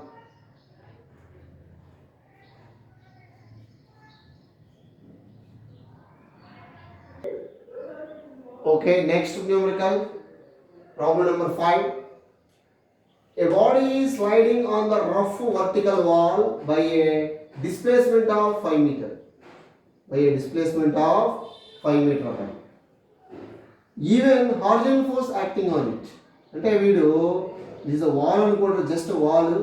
[SPEAKER 1] Okay, next numerical, problem number 5. A body is sliding on the rough vertical wall by a displacement of 5 meter. Even horizontal force acting on it. అంటే వీడు this is a wall అనుకోండి, just wall.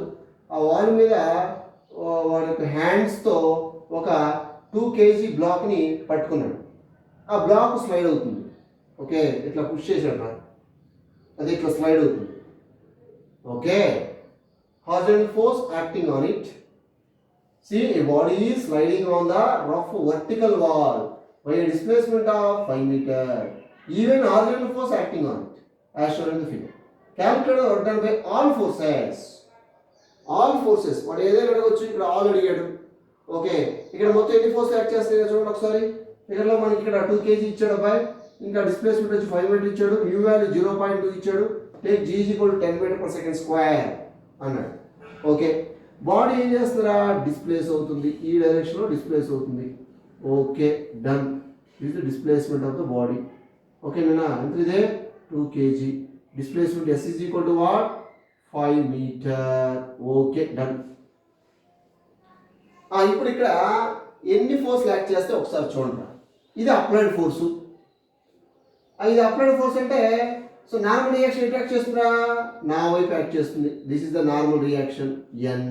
[SPEAKER 1] ఆ wall మీద వాడి యొక్క హ్యాండ్స్తో ఒక 2 kg బ్లాక్ని పట్టుకున్నాడు. ఆ బ్లాక్ స్లైడ్ అవుతుంది. ఓకే, ఇట్లా పుష్ చేసాడు, అది ఇట్లా స్లైడ్ అవుతుంది. Okay, horizontal force acting on it. See, a body is sliding on the rough vertical wall by a displacement of 5 meter. Even horizontal force acting on it, as shown in the figure. Calculated work done by all forces. వాడు ఏదైనా అడగవచ్చు, ఇక్కడ all అడిగాడు. Okay, ఇక్కడ మొత్తం ఎన్ని force act చేస్తాయి చూడండి ఒకసారి. ఇక్కడలో మనకి ఇక్కడ 2 kg ఇచ్చాడు అబ్బాయి, ఇంకా డిస్ప్లేస్మెంట్ వచ్చి 5 మీటర్ ఇచ్చాడు, న్యూ వాల్యూ 0.2 ఇచ్చాడు. Take G equal 10 metre per second square అన్నాడు. ఓకే, బాడీ ఏం చేస్తారా, డిస్ప్లేస్ అవుతుంది, ఈ డైరెక్షన్లో డిస్ప్లేస్ అవుతుంది. Okay done. Is the displacement of the body. ఓకేనా, ఎంత ఇదే 2 kg. Displacement S is equal to what, 5 metre. Okay done. ఇప్పుడు ఇక్కడ ఎన్ని ఫోర్స్ యాక్ట్ చేస్తే ఒకసారి చూడండి. ఇది అప్లైడ్ ఫోర్సు. ఇది అప్లైడ్ ఫోర్స్ అంటే సో నార్మల్ రియాక్షన్ ఎటు యాక్ట్ చేస్తుందా, నా వైపు యాక్ట్ చేస్తుంది. This is the normal reaction N.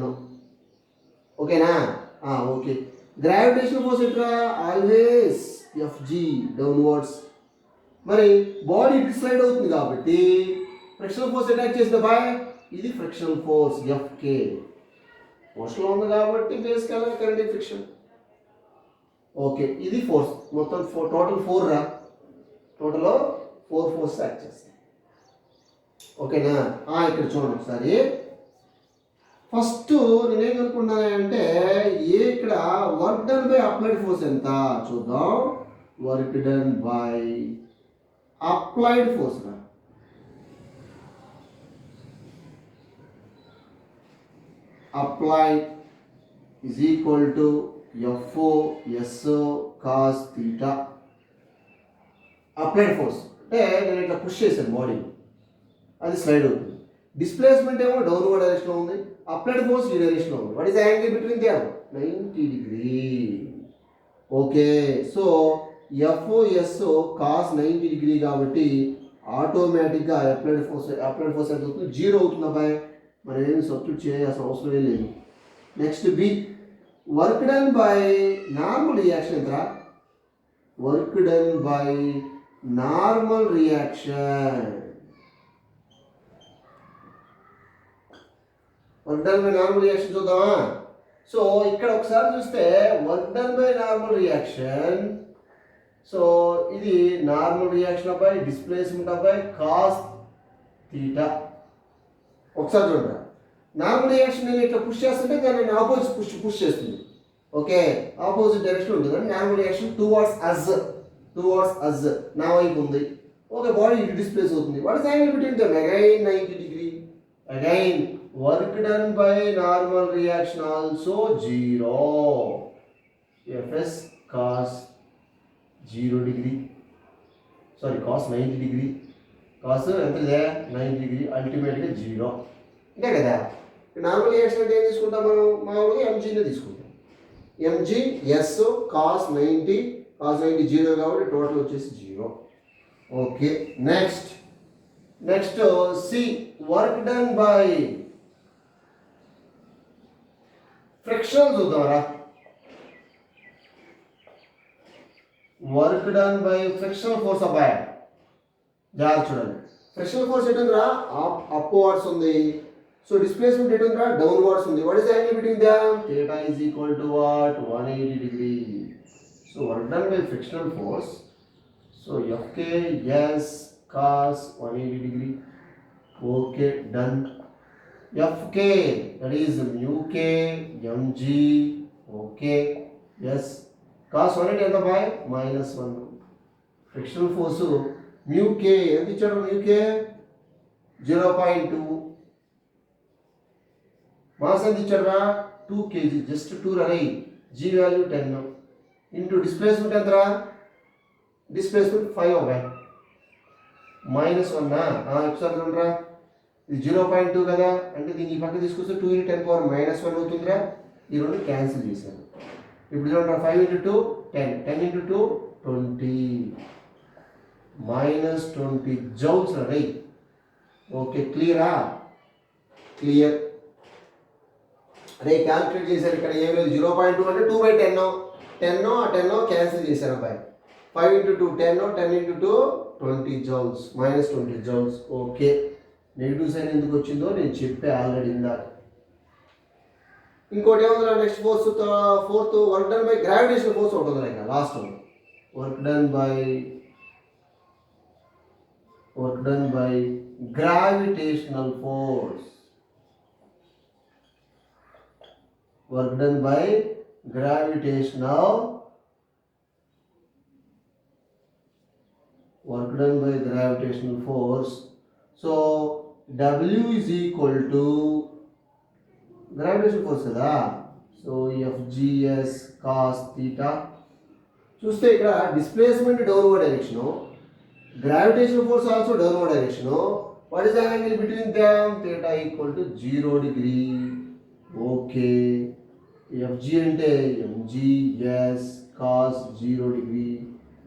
[SPEAKER 1] ఓకేనా, ఓకే. గ్రావిటేషన్ ఫోర్స్ ఎట్లా, ఆల్వేస్ ఎఫ్జి డౌన్వర్డ్స్. మరి బాడీ ఇటు స్లైడ్ అవుతుంది కాబట్టి ఫ్రిక్షనల్ ఫోర్స్ అటాక్ చేసింది బాయ్, ఇది ఫ్రిక్షనల్ ఫోర్స్ ఎఫ్కే. మోషన్లో ఉంది కాబట్టి బేసికల్ కరెంట్ ఫ్రిక్షన్. ఓకే, ఇది ఫోర్స్ మొత్తం టోటల్ 4 రా. టోటల్ 4 ఫోర్స్ యాక్ట్ చేస్తాయి. ఓకేనా, ఇక్కడ చూడండి ఒకసారి. ఫస్ట్ నేనేం కనుక్కున్నానంటే ఇక్కడ work done by applied force ఎంత చూద్దాం. Work done by applied force రా. Applied is equal to FO SO cos theta. Applied force అంటే నేను ఇట్లా పుష్ చేశాను బాడీ, అది స్లైడ్ అవుతుంది. డిస్ప్లేస్మెంట్ ఏమో డౌన్వర్డ్ డైరెక్షన్లో ఉంది, అప్లైడ్ ఫోర్స్ ఈ డైరెక్షన్లో ఉంది. What is the angle between there, 90 degree. Okay, so FOSO cos 90 degree కాబట్టి ఆటోమేటిక్గా అప్లైడ్ ఫోర్స్ ఎంత అవుతుంది, 0 అవుతుంది అబ్బాయి. మనం ఏమి సబ్స్టిట్యూట్ చేయాల్సిన అవసరం లేదు. Next B, work done by normal reaction ఎంత, work done by normal reaction. Work done by normal reaction చూద్దామా. సో ఇక్కడ ఒకసారి చూస్తే work done by normal reaction. So ఇది నార్మల్ రియాక్షన్ అబ్బాయి, డిస్ప్లేస్మెంట్ అబ్బాయి కాస్ థీటా. ఒకసారి చూడండి, నార్మల్ రియాక్షన్ నేను ఇట్లా పుష్ చేస్తుంటే దాన్ని ఆపోజిట్ పుష్ చేస్తుంది. ఓకే, ఆపోజిట్ డైరెక్షన్ ఉంటుంది. నార్మల్ రియాక్షన్ టువర్డ్స్ అజ్ నా వైపు ఉంది. ఓకే, బాడీ ఇటు డిస్ప్లేస్ అవుతుంది. What is angle between them, again 90 degree. Again work done by normal reaction also 0. FS cos 0 degree, sorry cos 90 degree. Cos ఎంత ఇదే 90 డిగ్రీ, అల్టిమేట్గా 0. అంతే కదా. నార్మల్ రియాక్షన్ అంటే ఏం తీసుకుంటాం మనం, మామూలుగా ఎంజీనే తీసుకుంటాం. ఎంజీ ఎస్ కాస్ 90 0 కాబట్టి టోటల్ వచ్చేసి 0. Okay, next C, work done by friction చూద్దామరా. Work done by frictional force అబ్బాయి, జాగ్రత్త చూడండి. ఫ్రిక్షనల్ ఫోర్స్ ఎటుందిరా, అప్వర్డ్స్ ఉంది. సో డిస్ప్లేస్మెంట్ ఎటుందిరా, డౌన్వర్డ్స్ ఉంది. What is the angle between them, theta is equal to what, 180 degree. So work done by frictional force. So FK yes cos 180 degree. Okay done. FK that is mu K mg. Okay yes, cos 180 ఎంత by -1. Frictional force mu K ఎంత ఇచ్చాడు, mu K 0.2. Mass ఎంత ఇచ్చాడురా, 2 kg, just 2 రై. G value 10 into displacement ఎంతరా, displacement 5 అబ్బాయి, -1. ఒకసారి చూడరా, ఇది 0.2 కదా, అంటే దీన్ని ఈ పక్క తీసుకొస్తే 2 × 10⁻−1 అవుతుందిరా. ఈ రెండు క్యాన్సిల్ చేశాను. ఇప్పుడు చూడండి, 5 × 2 10, 10 × 2 20, -20 జౌల్స్ రై. ఓకే క్లియరా, క్లియర్. అదే క్యాల్కులేట్ చేశారు ఇక్కడ ఏం లేదు. 0.2 అంటే 2/10, 10 క్యాన్సిల్ చేశారు అబ్బాయి. 5 × 2 10, 10 × 2 20 joules, -20 joules. Okay, negative sign ఎందుకు వచ్చిందో నేను చెప్పే ఆల్రెడీ ఇందాక. ఇంకోటి ఏముందిరా, next fourth work done by gravitation force ఒకటి ఉంది. ఇంకా last work done by gravitational force. Work done by gravitational force. So W is equal to gravitation force కదా. So ఎఫ్జిఎస్ cos theta. చూస్తే ఇక్కడ displacement downward direction, gravitation force also downward direction. What is the angle between them? Theta equal to 0 degree. Okay, F G అంటే M G S cos 0 degree.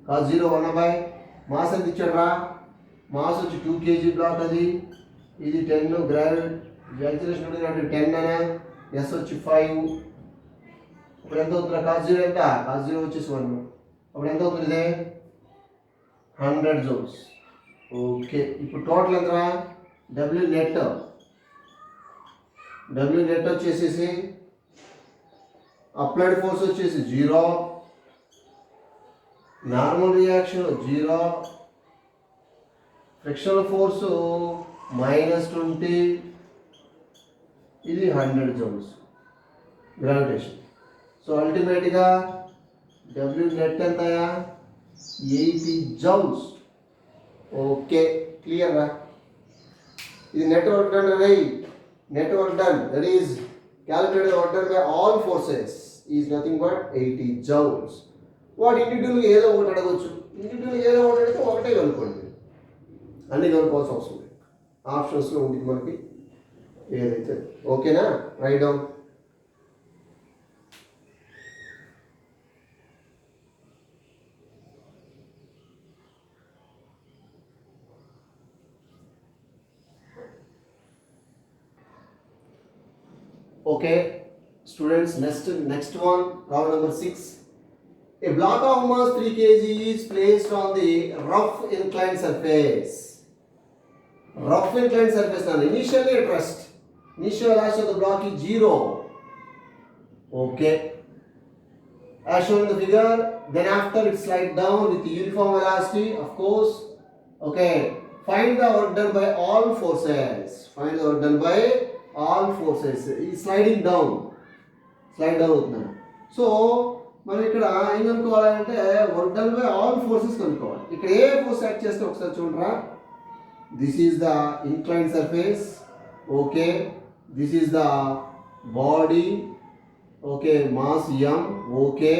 [SPEAKER 1] Cos 0 1/, mass ఎంత ఇచ్చాడు రా? Mass వచ్చి 2 kg block, అది ఇది 10, acceleration ఉంటుంది 10 అనే, ఎస్ వచ్చి 5. ఇప్పుడు ఎంత అవుతుందా? కాస్ 0 ఎంత? కాస్ 0 వచ్చేసి 1. అప్పుడు ఎంత అవుతుంది? ఇదే 100 జౌల్స్. ఓకే, ఇప్పుడు టోటల్ ఎంతరా? డబ్ల్యూ నెట్ వచ్చేసేసి అప్లైడ్ ఫోర్స్ వచ్చేసి 0, నార్మల్ రియాక్షన్ 0, ఫ్రిక్షనల్ ఫోర్స్ -20, ఇది 100 జౌల్స్ గ్రావిటేషన్. సో అల్టిమేట్గా డబ్ల్యూ నెట్ ఎంతయా? 80 జౌల్స్. ఓకే, క్లియర్ రా? ఇది నెట్వర్క్ డన్ రే. Net work done, that is calculated work done by all forces is nothing but 80 joules. వాడు ఇండివిజువల్గా ఏదో ఒకటి అడగవచ్చు. ఇండివిజువల్గా ఏదో ఒకటి అడిగితే ఒకటే కనుక్కోండి, అన్నీ కనుక్కోవాల్సిన అవసరం లేదు. ఆప్షన్స్లో ఉంటుంది మనకి ఏదైతే. ఓకేనా? Write down. Okay, students, next one, problem number 6. A block of mass 3 kg is placed on the rough inclined surface. Rough inclined surface now initially at rest. Initial velocity of the block is 0. Okay, as shown in the figure. Then after it slides down with uniform velocity, of course. Okay, find the work done by all forces. Find the work done by all forces. ఈ slide down అవుతున్నాను. So మనం ఇక్కడ ఏం కనుక్కోవాలంటే work done by all forces కనుక్కోవాలి. ఇక్కడ ఏ force act చేస్తే ఒకసారి చూడరా. This is the incline surface. Okay, this is the body. Okay, mass m. Okay,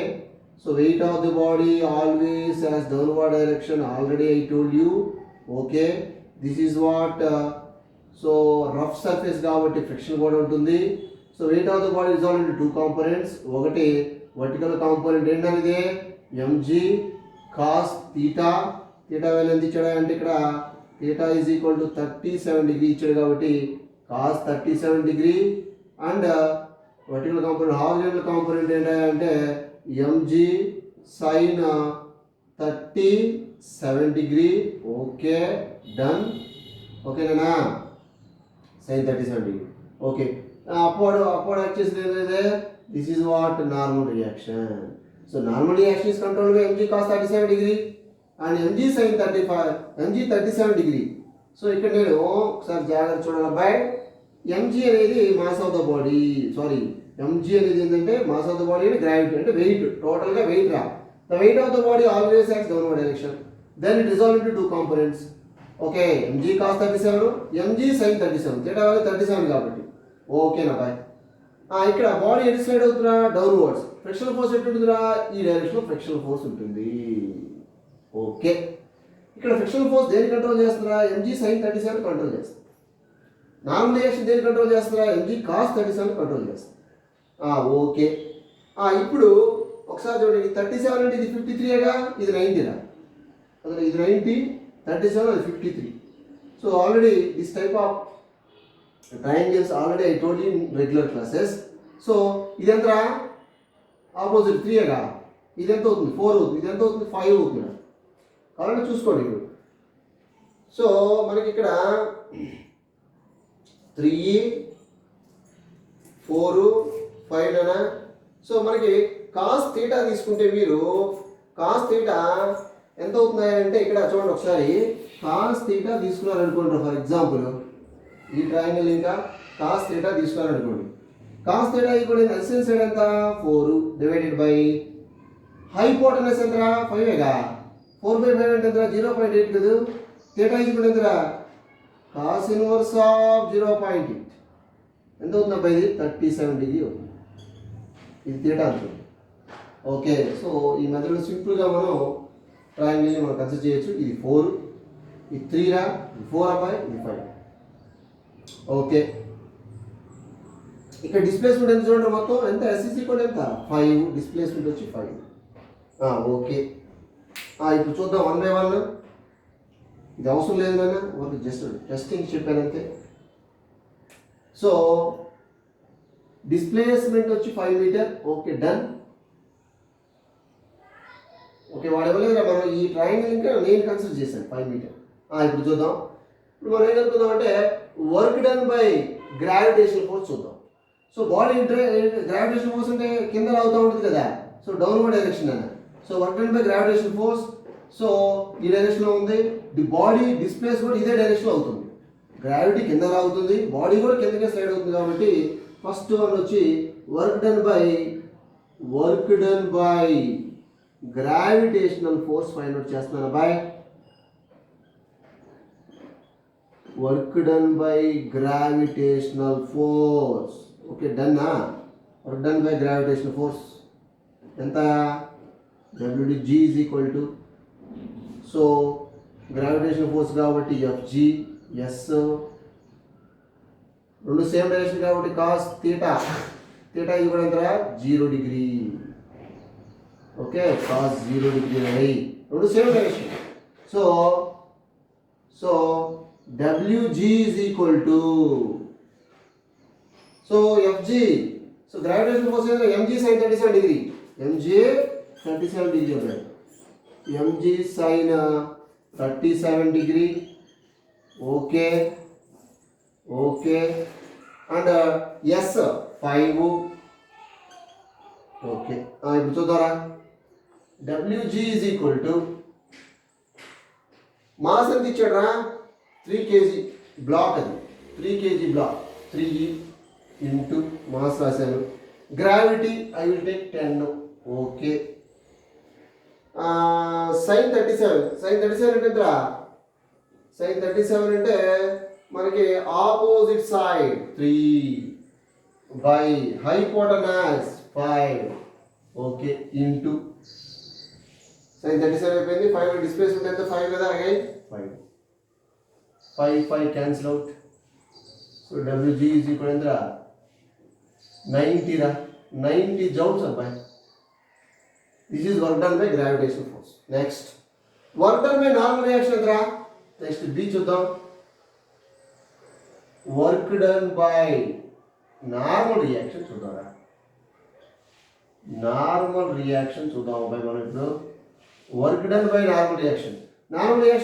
[SPEAKER 1] so weight of the body always has downward direction. Already I told you. Okay, this is what. So rough surface కాబట్టి friction కూడా ఉంటుంది. So weight of the body resolve into 2 components. ఒకటి vertical component ఏంటనేది M G cos theta. Theta value ఎంత ఇచ్చాడు అంటే ఇక్కడ theta is equal to 37 degree ఇచ్చాడు కాబట్టి cos 37 degree. And vertical component horizontal component ఏంటంటే M G sine 37 degree. Okay, done. ఓకేనా? sin 37 degree. Okay, upward axis is this is what normal reaction. So normal reaction is controlled by mg cos 37 degree and mg sin 37 degree. So ఇక్కడ నేను ఒకసారి జాగ్రత్త చూడాలి. By mg అనేది mass of the body, sorry mg అనేది ఏంటంటే mass of the body అంటే gravity అంటే వెయిట్, టోటల్గా వెయిట్ రా. The weight of the body always acts downward direction. Then it resolve into 2 components. Okay, mg cos 37, mg sin 37. Theta value 37 కాబట్టి. ఓకేనా bye? ఇక్కడ body ఎటు సైడ్ అవుతుందా? Downwards. Frictional force ఎటు ఉంటుందిరా? ఈ డైరెక్షన్లో ఫ్రిక్షనల్ ఫోర్స్ ఉంటుంది. ఓకే, ఇక్కడ ఫ్రిక్షనల్ ఫోర్స్ దేని కంట్రోల్ చేస్తారా? mg sin 37 కంట్రోల్ చేస్తారు. నార్మల్ రియాక్షన్ దేని కంట్రోల్ చేస్తారా? mg cos 37 కంట్రోల్ చేస్తారు. ఓకే, ఇప్పుడు ఒకసారి చూడండి. 37 అంటే ఇది 53గా, ఇది 90రా. అదే ఇది 90, 37 అది 53. So already this type of triangles already I told in regular classes. So ఇది ఎంతరా? ఆపోజిట్ 3గా, ఇది ఎంత అవుతుంది? 4 అవుతుంది. ఇది ఎంత అవుతుంది? 5 అవుతుంది. కాబట్టి చూసుకోండి ఇప్పుడు. సో మనకి ఇక్కడ 3, 4, 5 అనా. సో మనకి కాస్ థీటా తీసుకుంటే మీరు కాస్ థీటా ఎంత అవుతుంది అంటే ఇక్కడ చూడండి ఒకసారి. కాస్ థీటా తీసుకున్నారనుకోండి, ఫర్ ఎగ్జాంపుల్ ఈ ట్రయాంగిల్ ఇంకా కాస్ థీటా తీసుకున్నారనుకోండి. కాస్ థీటా ఇప్పుడు ఎస్ఎన్ సైడ్ ఎంత? 4 డివైడెడ్ బై హైపోటనస్ ఎంతరా? 5గా. 4/5 అంటే ఎంతరా? 0.8 కదా. థీటా ఇప్పుడు ఎంతరా? Cos inverse of 0.8. ఎంత అవుతుంది అబ్బాయి? ఇది 37 డిగ్రీ అవుతుంది. ఇది తీటా అనుకోండి. ఓకే, సో ఈ మధ్యలో సింపుల్గా మనం ట్రయాంగిల్ని మనం కన్సిడర్ చేయొచ్చు. ఇది 4, ఇది 3 రా, ఇది 4 అబ్బాయి, ఇది 5. ఓకే, ఇక్కడ డిస్ప్లేస్మెంట్ ఎంత చూడండి, మొత్తం ఎంత? ఎస్ఈసి కూడా ఎంత? 5, డిస్ప్లేస్మెంట్ వచ్చి 5. ఓకే, ఇప్పుడు చూద్దాం 1 by 1. ఇది అవసరం లేదు నాన్న, ఒక జస్ట్ టెస్టింగ్ చెప్పాను అంతే. సో డిస్ప్లేస్మెంట్ వచ్చి 5 మీటర్. Okay, done. ఓకే, వాడు ఇవ్వలేదురా, మనం ఈ ట్రయాంగిల్ ఇంకా నేను కన్సిడర్ చేశాను 5 మీటర్. ఇప్పుడు చూద్దాం. ఇప్పుడు మనం ఏం అనుకుందాం అంటే work done by gravitational force చూద్దాం. సో బాడీ గ్రావిటేషనల్ ఫోర్స్ అంటే కింద లాగుతూ ఉంటుంది కదా, సో డౌన్వర్డ్ డైరెక్షన్ అన్న. So work done by gravitational force, so ఈ డైరెక్షన్లో ఉంది. ది బాడీ డిస్ప్లేస్ కూడా ఇదే డైరెక్షన్లో అవుతుంది. గ్రావిటీ కింద లాగుతుంది, బాడీ కూడా కిందకే స్లైడ్ అవుతుంది. కాబట్టి ఫస్ట్ వన్ వచ్చి work done by gravitational force find out చేస్తున్నాను బాయ్. Work done by gravitational force. Okay, డన్నా. Work done by gravitational force ఎంత? WG is equal to, so gravitational force కాబట్టి FG, ఎస్, రెండు సేమ్ డైరెక్షన్ కాబట్టి cos theta ఇది కూడా ఎంత? 0 డిగ్రీ. ఓకే, కాస్ 0 డిగ్రీ అయ్యి రెండు same direction. So WG is equal to, so FG, so gravitation force ఏంటంటే MG sin 37 degree. MG 37 degree అవుతుంది. MG sin 37 degree. Okay, and S 5. Okay, ఇప్పుడు చూద్దారా. WG is equal to, mass ఎంత ఇచ్చాడరా? 3 kg block. అది 3 kg block. 3 into mass రాశాను. Gravity I will take 10. Okay, sin 37 అంటే ఎంత? sin 37 అంటే మనకి opposite side 3 by hypotenuse 5. Okay, into sin 37 అయిపోయింది. 5 డిస్ప్లేస్మెంట్ ఎంత? 5 కదా, again 5 cancel out. So WG is equal ఎంత? 90 రా, 90 జౌల్స్ అబ్బాయి. This is work done by gravitation force. Next work done by normal reaction ఎంత? నెక్స్ట్ బి చూద్దాం. Work done by normal reaction చూద్దాం. Normal reaction చూద్దాం అబ్బాయి మనం ఇప్పుడు. Work done by normal reaction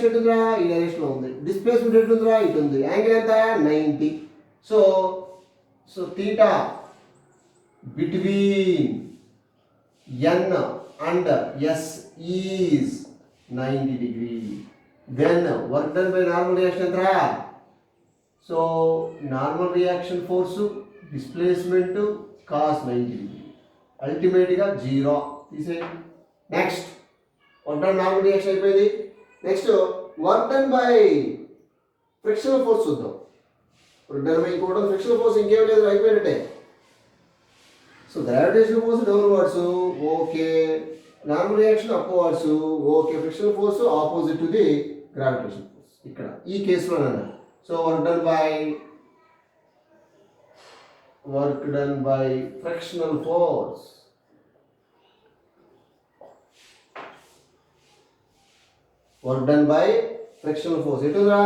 [SPEAKER 1] ఎటుందిరా? ఈ డైరెక్షన్లో ఉంది. డిస్ప్లేస్మెంట్ ఎటుందిరా? ఇటు ఉంది. యాంగిల్ ఎంత? 90. So theta between N and S is 90 degree. Then work done by normal reaction entra? So normal reaction force displacement cos 90 degree. Ultimately 0. Next work done normal reaction అయిపోయింది. Next work done by frictional force చూద్దాం. work done by కూడా frictional force ఇంకేం లేదు, అయిపోయినట్టే. So gravitation force downwards. Okay, normal reaction upwards. Okay, frictional force opposite to the gravitation force ఇక్కడ ఈ కేసులో అన్న. So work done by frictional force. Work done by frictional force ఎటుందిరా?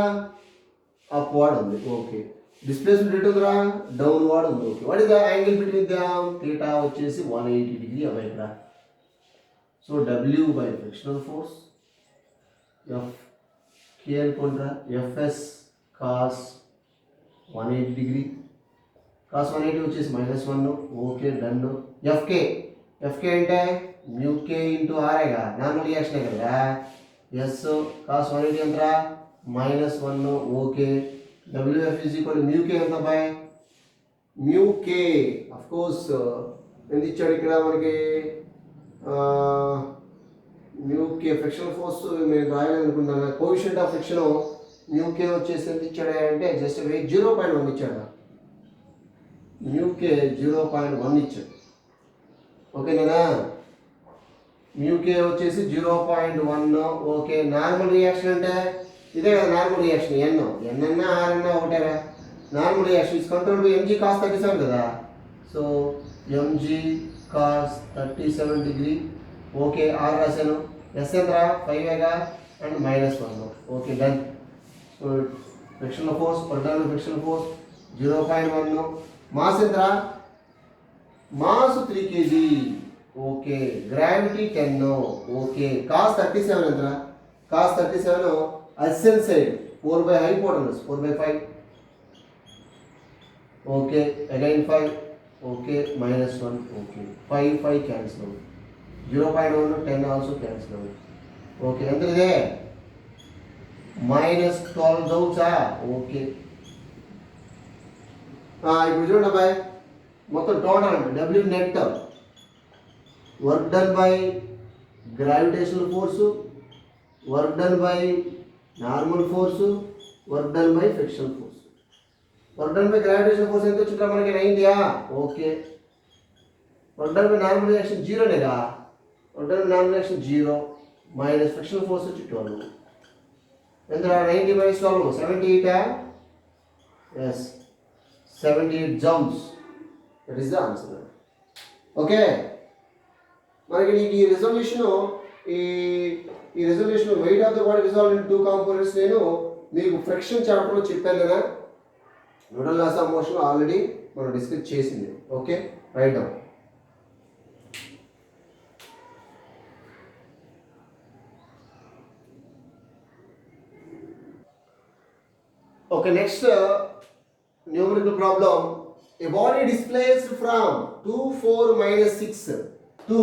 [SPEAKER 1] Upward ఉంది. ఓకే, డిస్ప్లేస్మెంట్ ఎటుందిరా? డౌన్వర్డ్ ఉంది. Okay, what is the angle between them? Theta వచ్చేసి 180 degree అవ్వాలి ఇక్కడ. So W by frictional force F K అనుకుంటారా? FS cos 180 degree. Cos 180 వచ్చేసి -1. Okay, done. FK అంటే µK ఇంటూ ఆరేగా, నార్మల్ రియాక్షన్ కదా. ఎస్ కాస్ 180 ఎంతరా? -1. Okay, WF is equal to µK ఎంత bye? µK of course ఎంత ఇచ్చాడు ఇక్కడ మనకి? µK ఫ్రిక్షనల్ ఫోర్స్ నేను రాయాలనుకున్నాను. కోఎఫిషియంట్ ఆఫ్ ఫ్రిక్షన్ µK వచ్చేసి ఎంత ఇచ్చాడు అంటే జస్ట్ 0.1 ఇచ్చాడు. మ్యూకే 0.1 ఇచ్చాడు. ఓకేనా? మ్యూకే వచ్చేసి 0.1. ఓకే, నార్మల్ రియాక్షన్ అంటే ఇదే కదా నార్మల్ రియాక్షన్. ఎన్ అన్నా ఆర్ అన్నా ఒకటేగా. Normal reaction is control by M G cos 37 కదా. So M G cos 37 degree. Okay, R రాశాను. ఎస్ ఎంతరా 5గా and -1. Okay, done. So frictional force pardon frictional force 0.1. Mass ఎంతరా? Mass 3 kg. Okay, gravity 10. Okay, cos 37 ఎంతరా? Cos 37 అసెన్ side 4/, hypotenuse 4/5. Okay, again 5. Okay, -1. Okay, 5 cancel అవుతుంది. 0.1 10 also cancel అవుతుంది. Okay, ఎంత ఇదే -12 అవుతా. ఓకే, ఇప్పుడు చూడండి అబ్బాయి, మొత్తం టోటల్ అంటే W net work done by gravitational force, work done by normal force, work done by frictional force. Work done by gravitational force ఎంత వచ్చిందా మనకి? 90. Okay, work done by normal reaction 0నేగా. Work done by normal reaction 0 minus frictional force వచ్చి 12. ఎంత? 90 - 12 78. Yes, 78 jumps. That is the answer. Okay, మనకి నీకు ఈ resolution weight of the body resolve in 2 components నేను మీకు ఫ్రిక్షన్ చాప్టర్లో చెప్పాను కదా. Newton loss of motion already మనం డిస్కస్ చేసింది. Okay, right down. Okay, next numerical problem. A body displaced from 2 4 - 6 to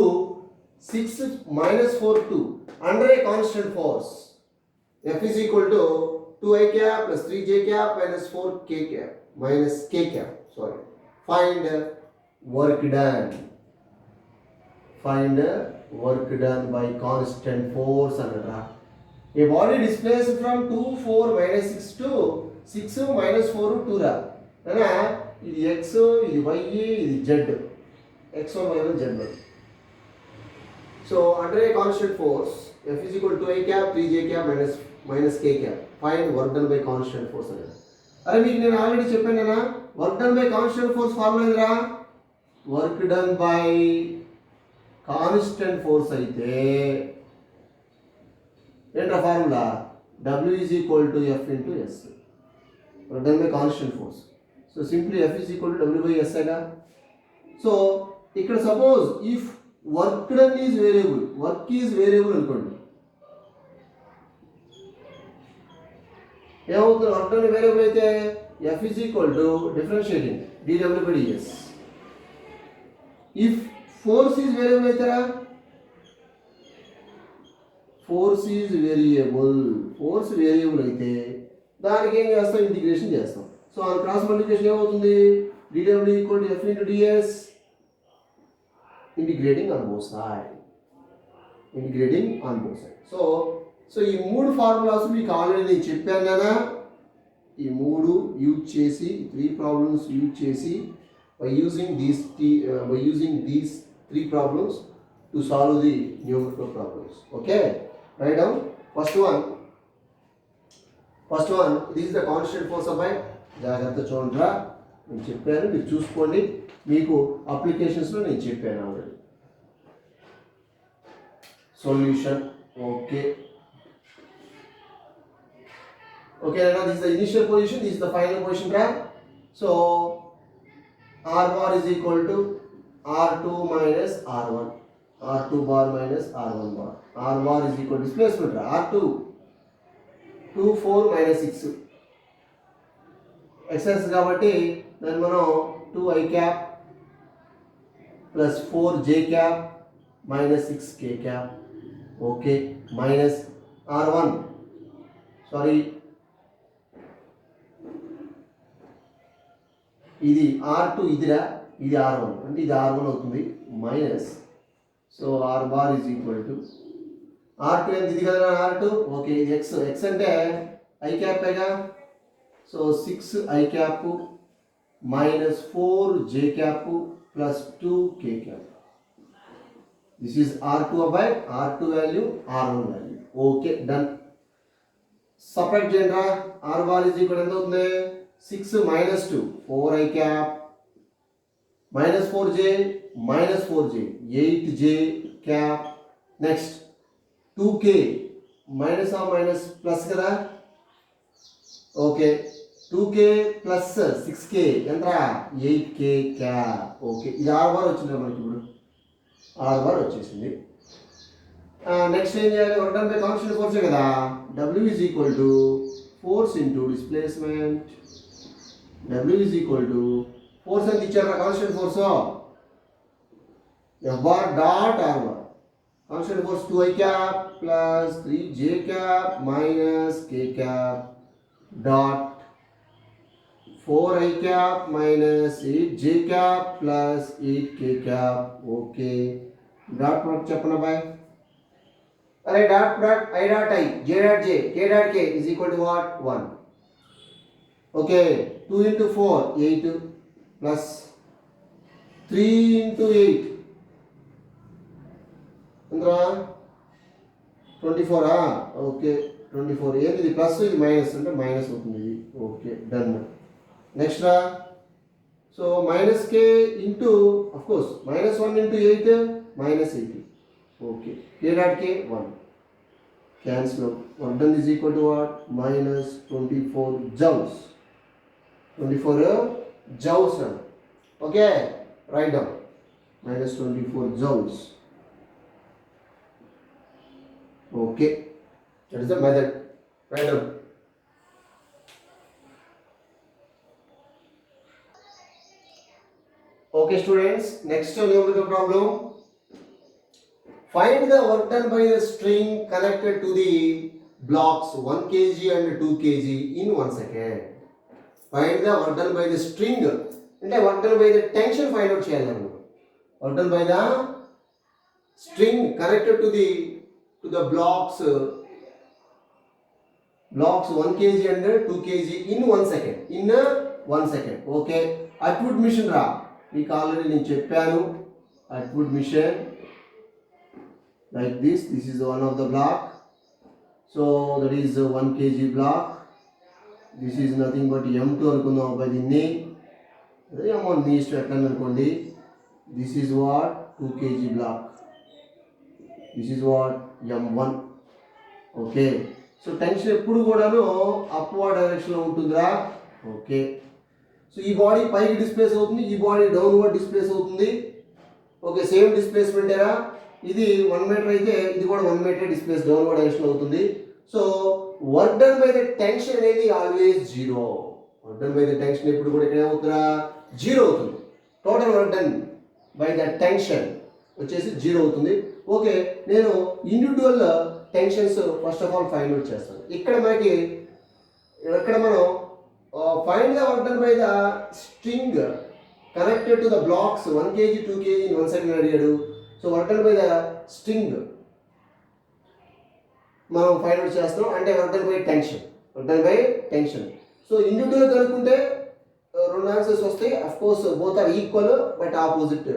[SPEAKER 1] 6 - 4 2 under a constant force. F is equal to 2i cap plus 3j cap minus 4k cap minus k cap. Sorry. Find work done. Find work done by constant force. A body displaced from 2 4 - 6 to 6 - 4 2 రా. ఇది X, ఇది why, ఇది Z. x1 y1 z1. So under a constant force F is equal to i cap 3j cap minus k cap. Find work done by constant force అనేది. అరే మీకు నేను already చెప్పాను కదా, work done by constant force formula ఏందిరా? Work done by constant force అయితే ఏంట్రా formula? W is equal to F into S. Work done by constant force. So simply F is equal to W by S గా. So ఇక్కడ suppose if work done is variable, work is variable అనుకోండి, ఏమవుతుంది? Work done variable అయితే F is equal to differentiating dW by ds. If force is variable అయితేరా, force is variable, force variable అయితే దానికి ఏం చేస్తాం? ఇంటిగ్రేషన్ చేస్తాం. సో ఆ క్రాస్ మల్టిప్లికేషన్ ఏమవుతుంది? dW equal to F into ds, integrating on both sides. Integrating on both sides. So ఈ మూడు ఫార్ములాస్ మీకు ఆల్రెడీ నేను చెప్పాను కదా. ఈ మూడు యూజ్ చేసి, 3 ప్రాబ్లమ్స్ యూజ్ చేసి, by using these 3 problems to solve the numerical problems. Okay, write down first one. This is the constant force of by. జాగ్రత్త చూడరా, నేను చెప్పాను, మీరు చూసుకోండి. మీకు అప్లికేషన్స్లో నేను చెప్పాను already. Solution. Okay, now this is the initial position, this is the final position రా. So r bar is equal to r2 minus r1, r2 bar minus r1 bar. R bar is equal to displacement రా, r2 2 4 minus 6 excess కాబట్టి దాన్ని మనం 2i cap plus 4j cap minus 6k cap. Okay, minus r1, sorry ఇది r2, ఇదిరా, ఇది r1 అంటే ఇది r1 అవుతుంది, minus. So r bar is equal to r2 ఎంత? ఇది కదా r2. ఓకే, ఇది x. అంటే i cap గా. So 6i cap minus 4j cap plus 2k cap. This is R2 by R2 value, R1 value. Okay, done. Separate genera R bar is equal to 6 minus 2, 4i cap, minus 4j, 8j cap. Next, 2k, minus or minus plus kada. Okay, 2k plus 6k entra 8k cap. Okay, ఇది R bar వచ్చింది మనకి ఇప్పుడు. R bar వచ్చేసింది. Next ఏం చేయాలి? Work done by constant ఫోర్సే కదా. W is equal to force into displacement. W is equal to force ఎంత ఇచ్చారా? Constant force F bar dot R bar. Constant force 2i cap plus 3j cap minus k cap dot 4i cap minus 8j cap plus 8k cap. Okay. Dot product చెప్పనా bye? అరే dot product I dot I, j dot j, k dot k is equal to what? 1. Okay. 2 into 4, 8 plus 3 into 8. ఎంద్రా 24 okay 24 ఏంది ఇది plus ఇది minus అంటే minus అవుతుంది ఇది. Okay done. Next రా so minus K into of course minus 1 into 8 minus 80. Okay K dot K 1 cancel. Work done is equal to what? Minus 24 joules. 24 joules. Okay right down minus 24 joules. Okay, that is the method. Write down. Okay, students. Next numerical problem. Find the work done by the string connected to the blocks 1 kg and 2 kg in 1 second. Find the work done by the string. అంటే work done by the tension find out చేయాలి. Work done by the string connected to the blocks 1 kg and 2 kg in 1 second. In 1 second. Okay. Atwood mission రా. మీకు ఆల్రెడీ నేను చెప్పాను. Atwood mission like this. This is one of the block. So that is 1 kg block. This is nothing but M2 అనుకుందాం అబ్బాయి దీన్ని. అదే amount మీ ఇష్టం ఎట్లా అనుకోండి. This is what 2 kg block. This is what M1. Okay so tension ఎప్పుడు కూడాను upward డైరెక్షన్లో ఉంటుందిరా. ఓకే సో ఈ బాడీ పైకి డిస్ప్లేస్ అవుతుంది, ఈ బాడీ డౌన్వర్డ్ డిస్ప్లేస్ అవుతుంది. ఓకే సేమ్ డిస్ప్లేస్మెంటేరా. ఇది 1 మీటర్ అయితే ఇది కూడా 1 మీటర్ డిస్ప్లేస్ డౌన్వర్డ్ డైరెక్షన్ అవుతుంది. So work done by the tension అనేది always zero. Work done by the tension ఎప్పుడు కూడా ఇక్కడ ఏమవుతుందా? జీరో అవుతుంది. Total work done by the tension వచ్చేసి జీరో అవుతుంది. ఓకే నేను individual tensions first of all find out చేస్తాను. ఇక్కడ మనం find the work done by the string connected to the blocks 1 kg 2 kg in 1 second అడిగాడు. So work done by the string మనం find out చేస్తాం. అంటే work done by tension. So individual కనుక్కుంటే 2 answers వస్తాయి. Of course both are equal but opposite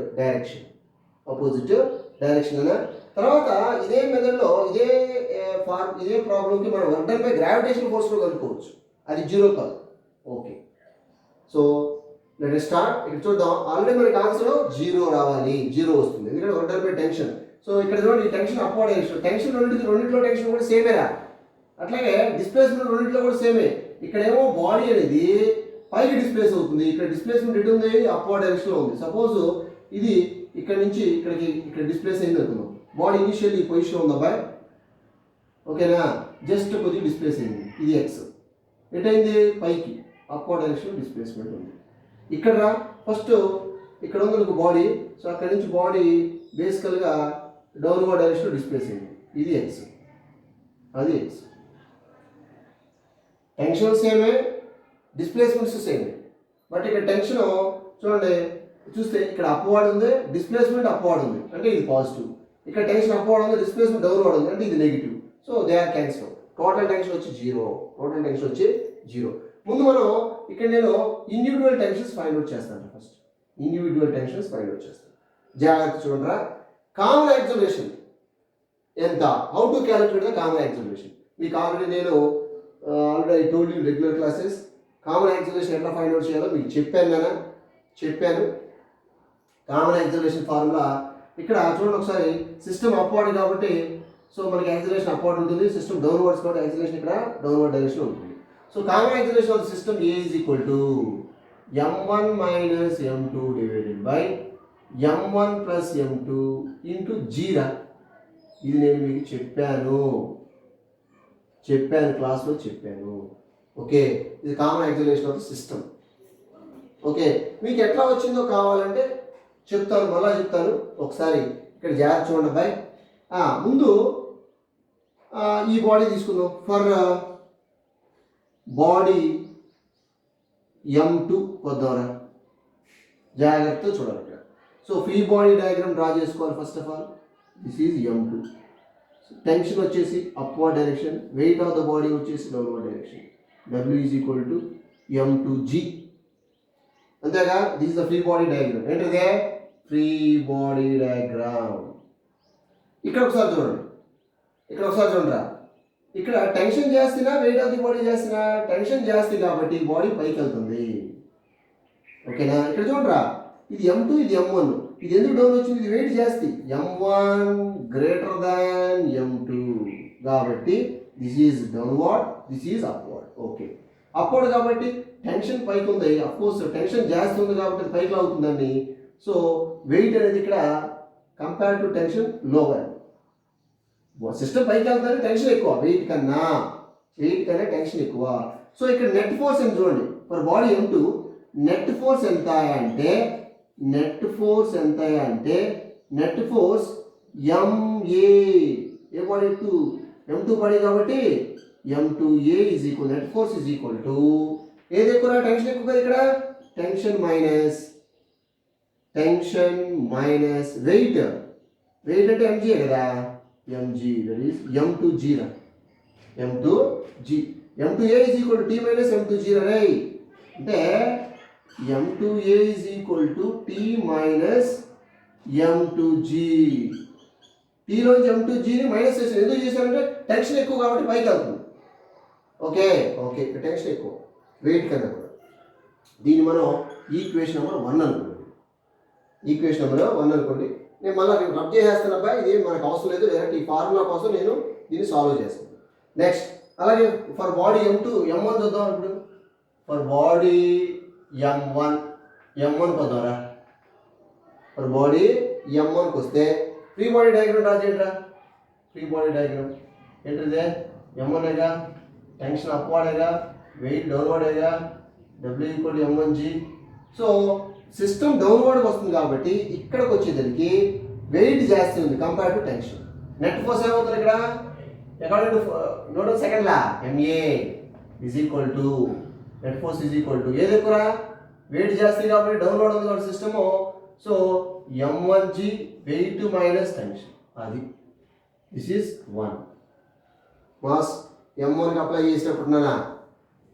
[SPEAKER 1] direction అన్న. తర్వాత ఇదే మెథడ్లో ఇదే ప్రాబ్లంకి మనం వర్క్ డన్ బై గ్రావిటేషన్ ఫోర్స్లో కనుక్కోవచ్చు. అది జీరో కాదు. Okay so let us start. ఇక్కడ చూద్దాం. ఆల్రెడీ మనకి ఆన్సర్ జీరో రావాలి. జీరో వస్తుంది ఎందుకంటే work done by tension. So ఇక్కడ చూడండి ఈ టెన్షన్ అప్వర్డ్ డైరెక్షన్. టెన్షన్ రెండింటిలో టెన్షన్ కూడా సేమేరా. అట్లాగే డిస్ప్లేస్మెంట్ రెండింటిలో కూడా సేమే. ఇక్కడేమో బాడీ అనేది పైకి డిస్ప్లేస్ అవుతుంది, ఇక్కడ డిస్ప్లేస్మెంట్ ఎటు ఉంది? అప్వర్డ్ డైరెక్షన్లో ఉంది. సపోజ్ ఇది ఇక్కడ నుంచి ఇక్కడ డిస్ప్లేస్ అయింది అనుకున్నాం. బాడీ ఇనిషియల్లీ ఈ పొజిషన్ ఉంది అబ్బాయి. ఓకేనా? జస్ట్ కొద్దిగా డిస్ప్లేస్ అయింది. ఇది ఎక్స్. ఎటైంది? పైకి అప్వర్డ్ డైరెక్షన్ డిస్ప్లేస్మెంట్ ఉంది. ఇక్కడ ఫస్ట్ ఇక్కడ ఉంది అనుకో బాడీ. సో అక్కడ నుంచి బాడీ బేసికల్గా డౌన్వర్డ్ డైరెక్షన్ డిస్ప్లేస్ అయింది. ఇది ఎక్స్, అది ఎక్స్. టెన్షన్ సేమే, డిస్ప్లేస్మెంట్స్ సేమే. బట్ ఇక్కడ టెన్షన్ చూడండి చూస్తే ఇక్కడ అప్వర్డ్ ఉంది, డిస్ప్లేస్మెంట్ అప్వర్డ్ ఉంది అంటే ఇది పాజిటివ్. ఇక్కడ టెన్షన్ అప్వర్డ్ ఉంది, డిస్ప్లేస్మెంట్ డౌన్వర్డ్ ఉంది అంటే ఇది negative. So they are cancel. Total tension వచ్చి జీరో. ముందు మనం ఇక్కడ నేను ఇండివిజువల్ టెన్షన్స్ ఫైండ్ అవుట్ చేస్తాను. First individual tensions find out చేస్తాను. జాగ్రత్త చూడరా. కామన్ యాక్సిలరేషన్ ఎంత, how to calculate the common acceleration. మీకు ఆల్రెడీ నేను I told you regular classes common acceleration ఎట్లా ఫైండ్ అవుట్ చేయాలో మీకు చెప్పాను. కామన్ యాక్సిలరేషన్ ఫార్ములా ఇక్కడ చూడండి ఒకసారి. సిస్టమ్ అప్వర్డ్ కాబట్టి సో మనకి యాక్సిలరేషన్ అప్వర్డ్ ఉంటుంది, సిస్టమ్ డౌన్వర్డ్స్ కాబట్టి యాక్సిలరేషన్ ఇక్కడ డౌన్వర్డ్ డైరెక్షన్ ఉంటుంది. So common acceleration of the system A is equal to m1 minus m2 divided by m1 plus m2 into g రా. ఇది నేను మీకు చెప్పాను క్లాస్లో చెప్పాను. ఓకే, ఇది common acceleration of the system. Okay, మీకు ఎట్లా వచ్చిందో కావాలంటే మళ్ళీ చెప్తాను. ఒకసారి ఇక్కడ జాగ్రత్త చూడండి అబ్బాయి. ముందు ఈ బాడీ తీసుకుందాం. ఫర్ బాడీ M2 వద్దామరా. జాగ్రత్త చూడాలి ఇక్కడ. So free body diagram draw చేసుకోవాలి. First of all this is M2. Tension వచ్చేసి upward direction, weight of the body వచ్చేసి downward direction. W is equal to M2G. అంతేగా, this is the free body diagram. ఏంటిదే free body diagram. ఇక్కడ ఒకసారి చూడండి రా. ఇక్కడ టెన్షన్ చేస్తున్నా వెయిట్ ఆఫ్ ది బాడీ చేస్తున్నా, టెన్షన్ చేస్తుంది కాబట్టి బాడీ పైకి వెళ్తుంది. ఓకేనా, ఇక్కడ చూడరా, ఇది M2 ఇది M1. ఇది ఎందుకు డౌన్ వచ్చింది, ఇది వెయిట్ చేస్తుంది. M1 గ్రేటర్ దాన్ M2 కాబట్టి this is downward, this is upward. Okay, upward కాబట్టి టెన్షన్ పైకి ఉంది. అఫ్కోర్స్ టెన్షన్ చేస్తుంది కాబట్టి పైకి అవుతుందండి. సో వెయిట్ అనేది ఇక్కడ compare to tension lower. System పైకి వెళ్తానే టెన్షన్ ఎక్కువ, వెయిట్ కన్నా టెన్షన్ ఎక్కువ. సో ఇక్కడ నెట్ ఫోర్స్ ఎంత చూడండి. For body M2 net force ఎంత అంటే నెట్ ఫోర్స్ MA. ఏ బాడీ M2 బాడీ కాబట్టి M2A is equal, net force is equal to ఏది ఎక్కువ, టెన్షన్ ఎక్కువ కదా ఇక్కడ, టెన్షన్ మైనస్ వెయిట్ అంటే mg కదా, mg, that is m2g రా. m2a is equal to t minus m2g రా. అంటే m2a is equal to t minus m2g. t లోంచి m2g ని మైనస్ చేసాను. ఎందుకు చేశానంటే టెన్షన్ ఎక్కువ కాబట్టి పైకి వెళ్తుంది. ఓకే, ఇక్కడ టెన్షన్ ఎక్కువ వెయిట్ కన్నా కూడా. దీన్ని మనం ఈక్వేషన్ నెంబర్ 1 అనుకోండి. నేను మళ్ళీ రబ్ చేసేస్తాను అబ్బాయి, ఇది మనకు అవసరం లేదు. డైరెక్ట్ ఈ ఫార్ములా కోసం నేను దీన్ని సాల్వ్ చేస్తాను. నెక్స్ట్ అలాగే ఫర్ బాడీ M1 చూద్దాం. ఇప్పుడు ఫర్ బాడీ M1 కొద్దాంరా. ఫర్ బాడీ M1కి వస్తే ఫ్రీ బాడీ డయాగ్రామ్ డ్రా చేయండి రా. ఫ్రీ బాడీ డయాగ్రామ్ ఏంటిదే, M1ఏగా, టెన్షన్ అప్వర్డేగా, వెయిట్ డౌన్వర్డేగా, W equal M1G. So system డౌన్వర్డ్కి వస్తుంది కాబట్టి ఇక్కడికి వచ్చేసరికి వెయిట్ జాస్తి ఉంది compare to tension. Net force ఏమవుతుంది ఇక్కడ, according to Newton's second law MA is equal to net force is equal to ఏది ఎక్కువ, వెయిట్ జాస్తి కాబట్టి డౌన్వర్డ్ ఉంది కాబట్టి system. So M1G weight minus tension, అది దిస్ ఈజ్ 1. మాస్ M1కి అప్లై చేసినప్పుడున్నా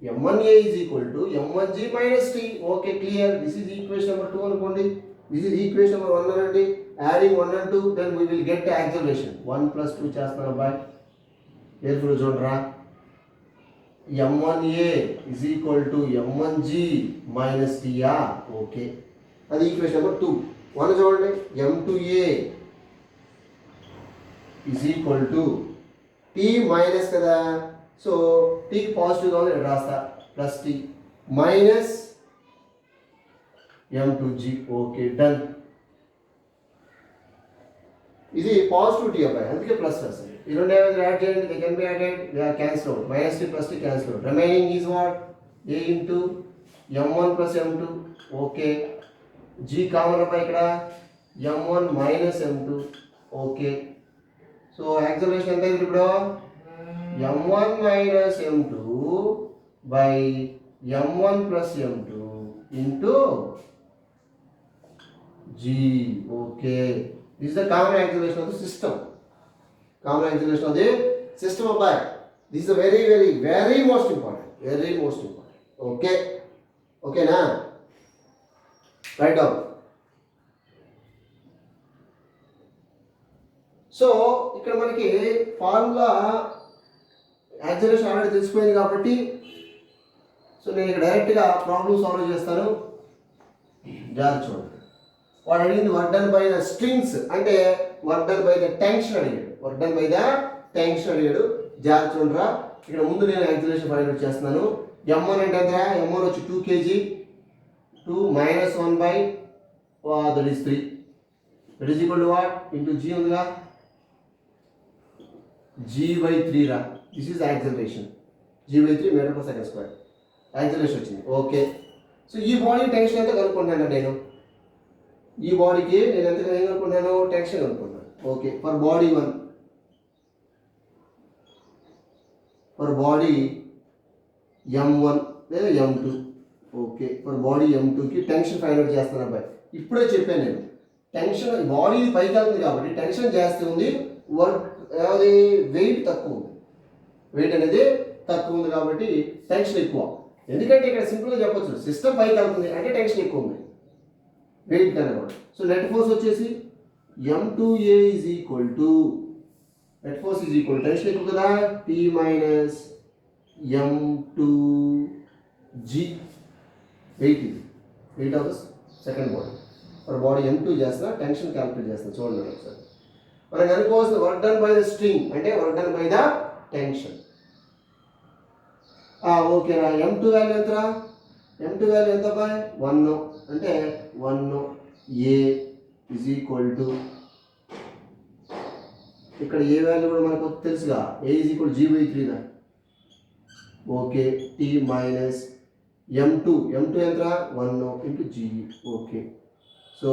[SPEAKER 1] M1A is equal to M1G minus T. Okay, clear. This is equation number 2 అనుకోండి. This is equation number 1 అనండి. Adding 1 and 2, then we will get the acceleration. 1 plus 2 చేస్తున్నాను అబ్బాయి. Therefore చూడరా, M1A is equal to M1G minus T. Okay, అది equation number 2. 1 చూడండి, M2A is equal to T minus కదా. So టీకి పాజిటివ్గా ఉంది, ఇక్కడ రాస్తా, plus T minus M2G. Okay, done. ఇది పాజిటివ్ టీ అబ్బాయి, అందుకే ప్లస్ రాస్తాను. ఈ రెండు ఏమైనా యాడ్ చేయండి, they can be added, they are cancel out. Minus T plus T cancel out. Remaining is what, A into M1 plus M2. Okay, G common అబ్బాయి ఇక్కడ, M1 minus M2. Okay, so acceleration ఎంత అయింది ఇప్పుడు, M1 minus M2 by M1 plus M2 into G. Okay, this is the common acceleration of the system. Common acceleration of the system of bike. This is the very most important. Okay, ఓకేనా, write down. So ఇక్కడ మనకి formula acceleration already తెలిసిపోయింది కాబట్టి so నేను ఇక్కడ డైరెక్ట్గా problem solve చేస్తాను. జాగ్రత్త చూడండి. వాడు అడిగింది work done by the strings అంటే work done by the tension అడిగాడు. Work done by the tension అడిగాడు. జాగ్రత్త చూడరా. ఇక్కడ ముందు నేను యాక్సిలరేషన్ ఫైండ్ అవుట్ చేస్తున్నాను. m1 అంటే ఎంత? m1 వచ్చి 2 kg 2 minus 1 by that is 3 that is equal to what into g ఉందిగా g by 3 రా. This is acceleration. g by 3 metre per second square acceleration వచ్చింది. ఓకే, సో ఈ body tension ఎంత కనుక్కుంటున్నాను నేను. ఈ బాడీకి నేను ఎంత కనుక్కుంటున్నాను? టెన్షన్ కనుక్కుంటున్నాను. Okay, for body 1 for body m1 లేదా m2. ఓకే, ఫర్ బాడీ m2కి టెన్షన్ ఫైండ్ అవుట్ చేస్తాను అబ్బాయి. ఇప్పుడే చెప్పాను నేను, టెన్షన్ బాడీ పైకి వెళ్తుంది కాబట్టి టెన్షన్ జాస్తి ఉంది, వర్క్ అది వెయిట్ తక్కువ ఉంది. వెయిట్ అనేది తక్కువ ఉంది కాబట్టి టెన్షన్ ఎక్కువ. ఎందుకంటే ఇక్కడ సింపుల్గా చెప్పొచ్చు, సిస్టమ్ పైకి వెళ్తుంది అంటే టెన్షన్ ఎక్కువ ఉంది వెయిట్ కన్నా కూడా. సో నెట్ ఫోర్స్ వచ్చేసి m2a is equal to net force is equal tension ఎక్కువ కదా t మైనస్ m2g వెయిట్. ఇది weight of the second body. For body m2 చేస్తా టెన్షన్ క్యాలిక్యులేట్ చేస్తాను. చూడండి ఒకసారి. మనకు అనుకోవాల్సిన work done by the string అంటే work done by the tension. ఓకేనా, m2 వాల్యూ ఎంతరా? m2 వాల్యూ ఎంత బాయ్? 1 అంటే 1 a ఈజ్ ఈక్వల్ టు ఇక్కడ ఏ వాల్యూ కూడా మనకు తెలుసుగా, a is equal g by 3 దా. ఓకే, t మైనస్ m2 ఎంతరా? 1 into g. Okay, so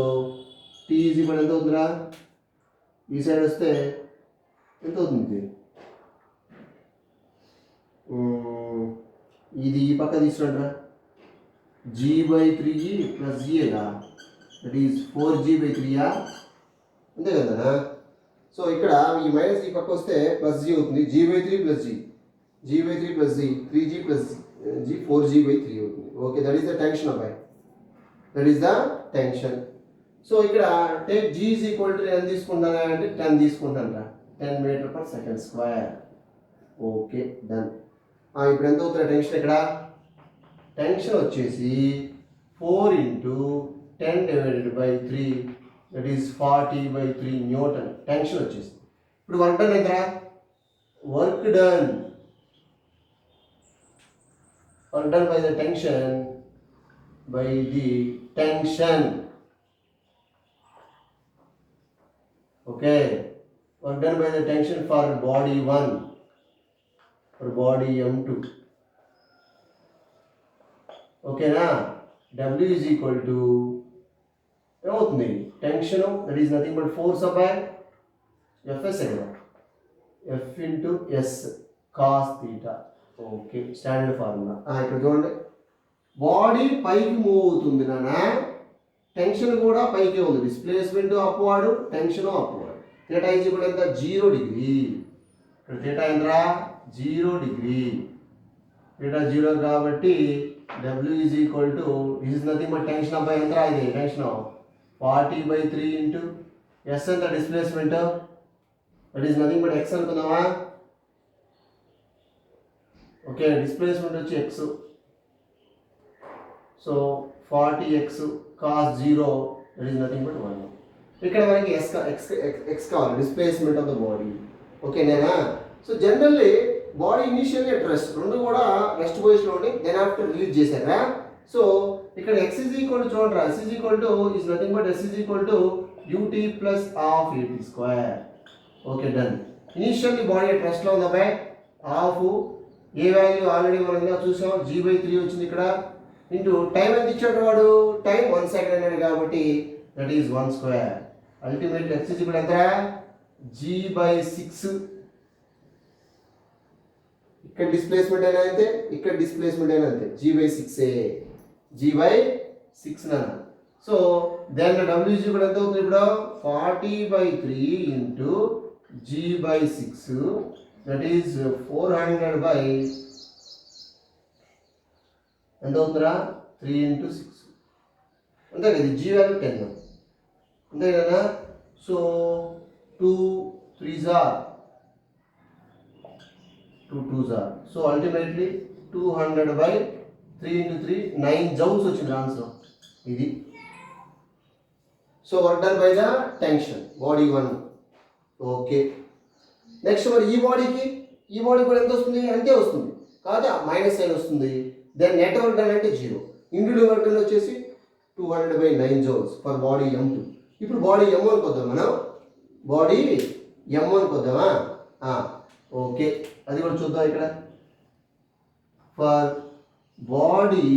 [SPEAKER 1] t is equal ఎంత అవుతుందిరా? ఈ సైడ్ వస్తే ఎంత అవుతుంది? ఇది ఈ పక్క తీసుకురండి. g by 3e plus g గా, దట్ ఈజ్ 4g by 3 అంతే కదా. సో ఇక్కడ ఈ మైనస్ ఈ పక్క వస్తే ప్లస్ g అవుతుంది. g by 3 plus g, g by 3 plus g, 3g plus g, 4g by 3 అవుతుంది. Okay, that is the tension అబ్బాయి, that is the tension. So ఇక్కడ take g is equal to ఎంత తీసుకుంటానా అంటే 10 తీసుకుంటాను రా, 10 metre per second square. Okay, done. ఇప్పుడు ఎంత అవుతుంది టెన్షన్? ఇక్కడ టెన్షన్ వచ్చేసి 4 into 10 divided by 3 that is 40 by 3 Newton tension వచ్చేసి. ఇప్పుడు వర్క్ డన్ ఎంతరా? Work done by the tension by the tension. Okay, work done by the tension for body 1 for body m2. Okay na, w is equal to ఏమవుతుంది? Tension that is nothing but force అబై fs కదా, f into s cos theta. Okay, standard formula. ఇక్కడ చూడండి, body పైకి move అవుతుంది నాన్న, tension కూడా పైకే ఉంది. Displacement upward, tension upward. Theta is equal ఎంత? 0 డిగ్రీ. ఇక్కడ థీటా ఎంతరా? 0 డిగ్రీ. థీటా 0 కాబట్టి w is equal to this is nothing but tension అబ్బాయి ఎంతరా? ఇది టెన్షన్ 40 by 3 ఇంటూ ఎస్ ఎంత displacement, that is nothing but X అనుకుందామా. ఓకే, డిస్ప్లేస్మెంట్ వచ్చి X. So 40x cos 0 that is nothing but 1. ఇక్కడ మనకి X కావాలి, డిస్ప్లేస్మెంట్ ఆఫ్ ద బాడీ. ఓకేనా. So generally body initially at rest, రెండు కూడా rest పొజిషన్లో ఉండి దెన్ ఆఫ్టర్ రిలీజ్ చేశారా. సో ఇక్కడ ఎక్స్ ఈజ్ ఈక్వల్ టు చూడరా, S is equal to is nothing but S is equal to ut plus half at square. Okay, done. Initially body at రెస్ట్లో ఉంది అబ్బాయి. హాఫ్ ఏ value already మనం చూసాం, g by 3 వచ్చింది ఇక్కడ. Into time ఎంత ఇచ్చాడు వాడు? టైం 1 సెకండ్ అన్నాడు కాబట్టి that is 1 square. Ultimately x is equal ఎంత? g by 6. ఇక్కడ డిస్ప్లేస్మెంట్ అయినా అంతే, ఇక్కడ డిస్ప్లేస్మెంట్ అయినా అంతే, g by 6 g by 6 నా. So then w is equal ఎంత అవుతుంది ఇప్పుడు? 40 by 3 into g by 6 that is 400 by ఎంత అవుతుందిరా? 3 into 6 అంతే కదా, జీ వాల్యూ 10 అంతే కదా. So 2 3s are 2 2s are, so ultimately 200 by 3 into 3 9 joules వచ్చింది ఆన్సర్ ఇది. So work done by the tension body 1. Okay, next మరి ఈ బాడీ కూడా ఎంత వస్తుంది, అంతే వస్తుంది కాదా, మైనస్ సైన్ వస్తుంది. దెన్ నెట్ వర్క్ డన్ అంటే 0. ఇండివిజువల్ వర్క్ డన్ వచ్చేసి 200 by 9 joules for body M2. ఇప్పుడు బాడీ M1 కొద్దాం మనం, బాడీ M1 కొద్దామా. ఓకే, అది కూడా చూద్దాం ఇక్కడ. For body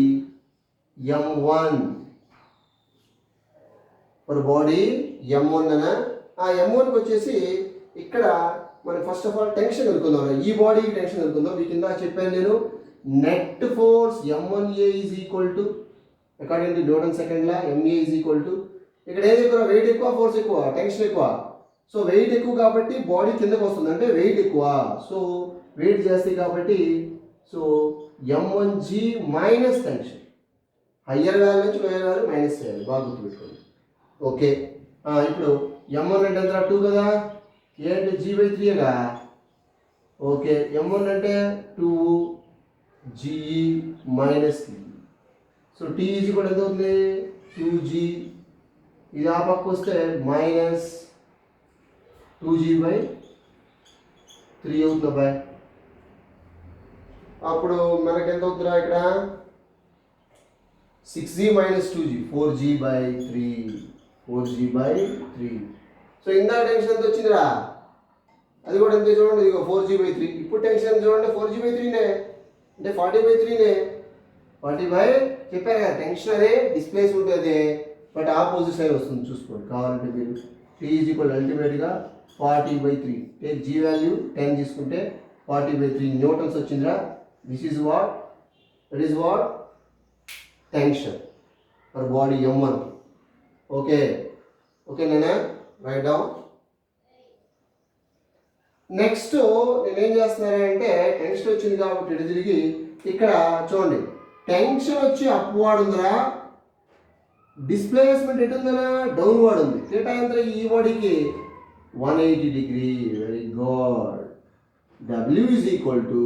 [SPEAKER 1] M1, for body M1 అనా. ఆ M1కి వచ్చేసి ఇక్కడ మనం ఫస్ట్ ఆఫ్ ఆల్ టెన్షన్ కనుక్కుందాం. ఈ బాడీకి టెన్షన్ కనుక్కుందాం. మీకు కింద చెప్పాను నేను, net force M1A is equal to according to Newton second law MA is equal to, ఇక్కడ ఏది ఎక్కువ, వెయిట్ ఎక్కువ, ఫోర్స్ ఎక్కువ, టెన్షన్ ఎక్కువ. సో వెయిట్ ఎక్కువ కాబట్టి బాడీ కిందకు వస్తుంది, అంటే వెయిట్ ఎక్కువ. సో వెయిట్ చేస్తాయి కాబట్టి so M1G minus tension, higher value నుంచి లోయర్ వాల్యూ మైనస్ చేయాలి, బాగా గుర్తుపెట్టుకోండి. ఓకే, ఇప్పుడు M1 అంటే ఎంత, 2 కదా, ఏ అంటే G/3గా. ఓకే, M1 అంటే 2G minus 3. So T is కూడా ఎంత అవుతుంది, 2G. ఇది ఆ పక్క వస్తే మైనస్ 2G/3 అవుతుంది అబ్బాయి. అప్పుడు మనకి ఎంత అవుతుందా ఇక్కడ, 6G minus 2G, 4G/3, 4G/3. So ఇందాక టెన్షన్ ఎంత వచ్చిందిరా, అది కూడా ఎంత చూడండి, ఇదిగో 4G/3. ఇప్పుడు టెన్షన్ చూడండి 4G/3నే, అంటే 40/3నే. 40 చెప్పారు కదా, టెన్షన్ అదే డిస్ప్లేస్ ఉంటుంది, బట్ ఆపోజిట్ సైడ్ వస్తుంది చూసుకోండి కావాలంటే మీరు. T ఈజ్ ఈక్వల్ అల్టిమేట్గా 40/3. టేక్ G వాల్యూ 10 తీసుకుంటే 40/3 న్యూటన్స్ వచ్చిందిరా. This is what, that is what tension for body M1. Okay, ఓకేనా, రైట్ డౌన్. నెక్స్ట్ నేనేం చేస్తున్నానంటే, టెన్షన్ వచ్చింది కాబట్టి ఇటు తిరిగి ఇక్కడ చూడండి, టెన్షన్ వచ్చి అప్వార్డ్ ఉందిరా, డిస్ప్లేస్మెంట్ ఎటు ఉందనా, డౌన్వర్డ్ ఉంది. థీటా ఎంత ఈ బాడీకి, 180 degree. Very good. W is equal to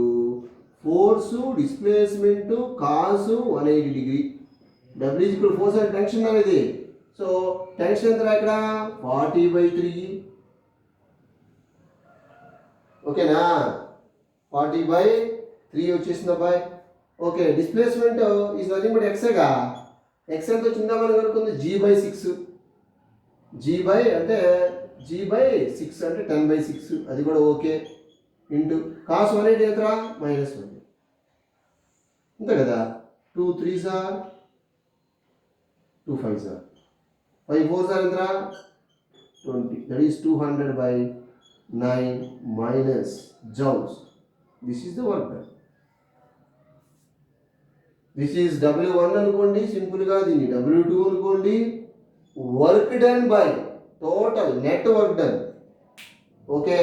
[SPEAKER 1] force displacement cos 180 degree. W is equal force అంటే టెన్షన్ అనేది. సో టెన్షన్ ఎంత ఇక్కడ, 40/3. ఓకేనా, 40/3 వచ్చేసింది అబ్బాయి. Okay, displacement is nothing but ఎక్సేగా. ఎక్స్ ఎంత వచ్చిందా మనం కనుక్కుంది, G/6. అంటే G/6 అంటే 10/6, అది కూడా ఓకే. ఇంటూ కాస్ 180 ఎంతరా, -1. అంతే కదా, 2 3s are 2 5s are 5 4s are ఎంతరా, 20. That is 200/9 minus joules. This is the work done. This is W1 అనుకోండి సింపుల్గా, దీన్ని W2 అనుకోండి. Work done by total net work done. Okay,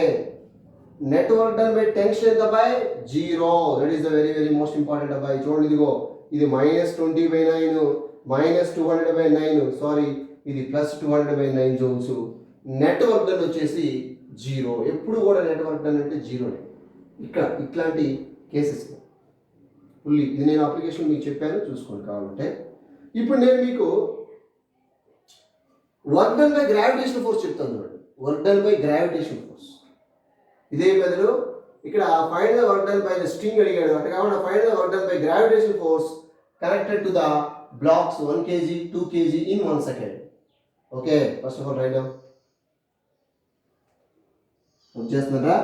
[SPEAKER 1] net work done by tension ఎంత by 0. That is the very very most important అబ్బాయి. చూడండి ఇదిగో, ఇది -20/9, -200/9, sorry ఇది +200/9 జౌల్స్. నెట్ వర్క్ డన్ వచ్చేసి 0. ఎప్పుడు కూడా నెట్ వర్క్ డన్ అంటే 0నే. ఇక్కడ ఇట్లాంటి కేసెస్ ఫుల్లీ ఇది నేను అప్లికేషన్ మీకు చెప్పాను, చూసుకోండి కావాలంటే. ఇప్పుడు నేను మీకు work done by gravitation force చెప్తాను చూడండి. Work done by gravitation force, ఇదే బదులు ఇక్కడ find the work done by the string అడిగాడు, అంటే కాకుండా find the work done by gravitation force connected to the blocks 1 kg 2 kg in 1 second. Okay, first of all write down. వచ్చేస్తున్నారా,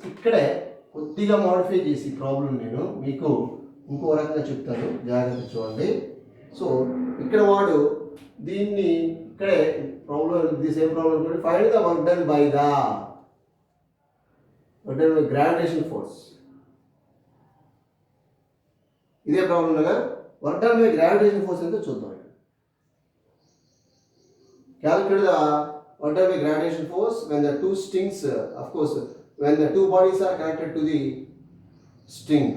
[SPEAKER 1] ఇక్కడే కొద్దిగా modify చేసి ప్రాబ్లం నేను మీకు ఇంకో రకంగా చెప్తాను, జాగ్రత్త చూడండి. సో ఇక్కడ వాడు దీన్ని ఇక్కడే ప్రాబ్లం, ది సేమ్ ప్రాబ్లం కూడా, find the work done by the gravitation force. ఇదే ప్రాబ్లం కదా, work done by gravitation force ఎంతో చూద్దాం. Calculate the work done by gravitation force when the two strings, of course, when the two bodies are connected to the string.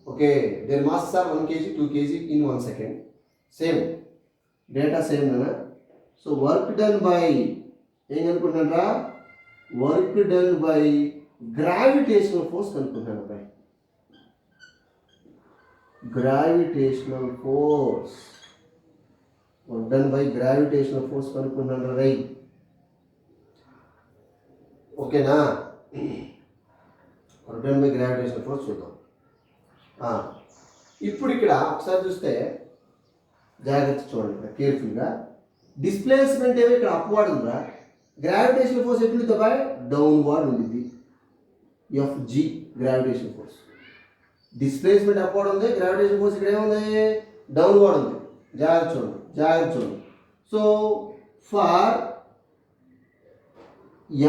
[SPEAKER 1] Okay, their masses are 1 kg, 2 kg in 1 second. Same data same nana. So work done by ఏం కనుక్కుంటున్నారా, work done by gravitational force కనుక్కుంటున్నాను అబ్బాయి. Gravitational force, work done by gravitational force కనుక్కుంటున్నాను రై. ఓకేనా, work done by gravitational force చూద్దాం. ఇప్పుడు ఇక్కడ ఒకసారి చూస్తే జాగ్రత్త చూడండి కేర్ఫుల్గా. డిస్ప్లేస్మెంట్ ఏమో ఇక్కడ అప్వార్డ్ ఉందా, గ్రావిటేషనల్ ఫోర్స్ ఎప్పుడు ఉంటుందా, డౌన్వార్డ్ ఉంది. FG gravitation force. Displacement upward ఉంది, గ్రావిటేషన్ ఫోర్స్ ఇక్కడ ఏముంది, డౌన్వార్డ్ ఉంది. జాగ్రత్త చూడండి. So for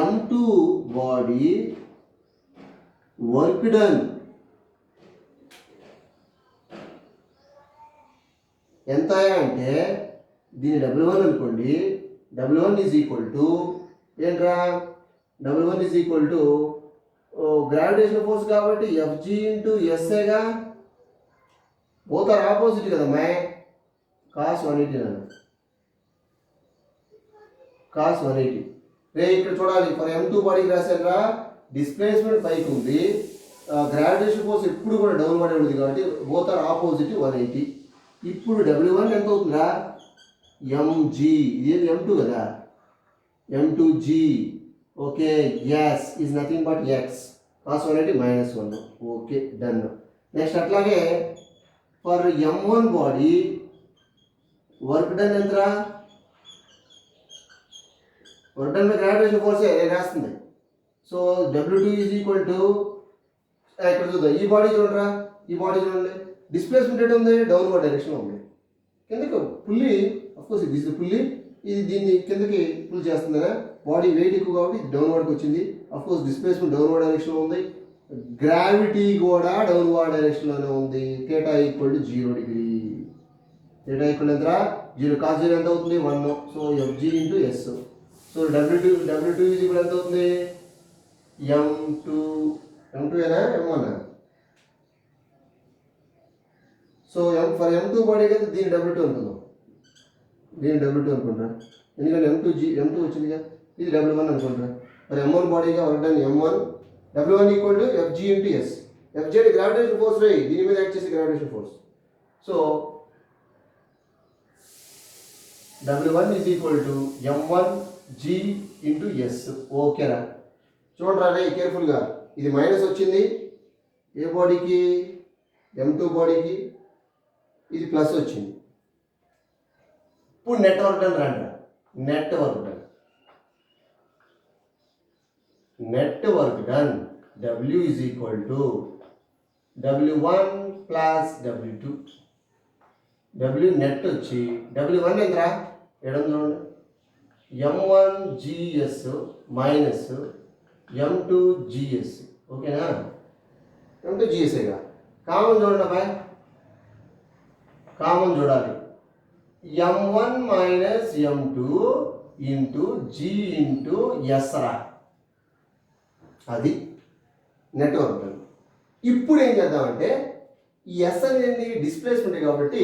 [SPEAKER 1] M2 body work done ఎంత అంటే, దీని W1 అనుకోండి, W1 ఈజ్ ఈక్వల్ టు ఏంట్రా, W1 is equal to gravitation force కాబట్టి ఎఫ్జి ఇంటూ ఎస్ఏగా, బోత్ ఆర్ ఆపోజిట్ కదా మై, కాస్ 180 నన్ను, కాస్ 180. రే ఇక్కడ చూడాలి, ఫర్ M2 బాడీకి రాశారా, డిస్ప్లేస్మెంట్ పైకి ఉంది, గ్రావిటేషన్ ఫోర్స్ ఎప్పుడు కూడా డౌన్ పడే ఉంది కాబట్టి బోత్ ఆర్ ఆపోజిట్ 180. ఇప్పుడు W1 ఎంత అవుతుందా, mg, ఇది M2 కదా, M2g. Okay, S is nothing but X, cos 180 -1. Okay, done. Next అట్లాగే for M1 body work done ఎంతరా, వర్క్ డన్ బై గ్రావిటేషన్ ఫోర్సే రాస్తుంది. So W2 is equal to, ఇక్కడ చూద్దాం, ఈ బాడీ చూడండి, డిస్ప్లేస్మెంట్ ఎటు ఉంది, డౌన్వర్డ్ డైరెక్షన్లో ఉంది. కిందకి పుల్లి, అఫ్కోర్స్ ఇది పుల్లి, ఇది దీన్ని కిందకి పుల్ చేస్తుంది కదా, బాడీ వెయిట్ ఎక్కువ కాబట్టి డౌన్వర్డ్కి వచ్చింది. అఫ్కోర్స్ డిస్ప్లేస్మెంట్ డౌన్వర్డ్ డైరెక్షన్లో ఉంది, గ్రావిటీ కూడా డౌన్వర్డ్ డైరెక్షన్లోనే ఉంది. θ ఈక్వల్ టు 0 డిగ్రీ. θ ఈక్వల్ ఎంత, 0, కాస్ 0 ఎంత అవుతుంది, 1. So FG into S. So W2 is equal ఎంత అవుతుంది, M2 ఏనా M1? So for M2 body కదా, దీని W2 అనుకుందాం, ఎందుకంటే M2 వచ్చిందిగా, ఇది W1 అనుకుంటా. మరి M1 బాడీగా work done M1, W1 equal to FG into S. FG అంటే గ్రావిటేషన్ ఫోర్స్ రే, దీని మీద యాక్ట్ చేసే gravitation force. So W1 is equal to M1g into S. ఓకేరా, చూడరా రే కేర్ఫుల్గా, ఇది మైనస్ వచ్చింది ఏ బాడీకి, M2 బాడీకి, ఇది ప్లస్ వచ్చింది. ఇప్పుడు నెట్ వర్క్ డన్ రండి, net work done W is equal to W1 plus W2. W net వచ్చి W1 ఎంతరా, చూడండి, M1GS మైనస్ M2GS. ఓకేనా, M2GSగా కామన్ చూడండి అబ్బాయి, కామన్ చూడాలి, M1 minus M2 into G into S రా, అది నెట్వర్క్. ఇప్పుడు ఏం చేద్దామంటే, ఈ ఎస్ అనేది డిస్ప్లేస్మెంట్ కాబట్టి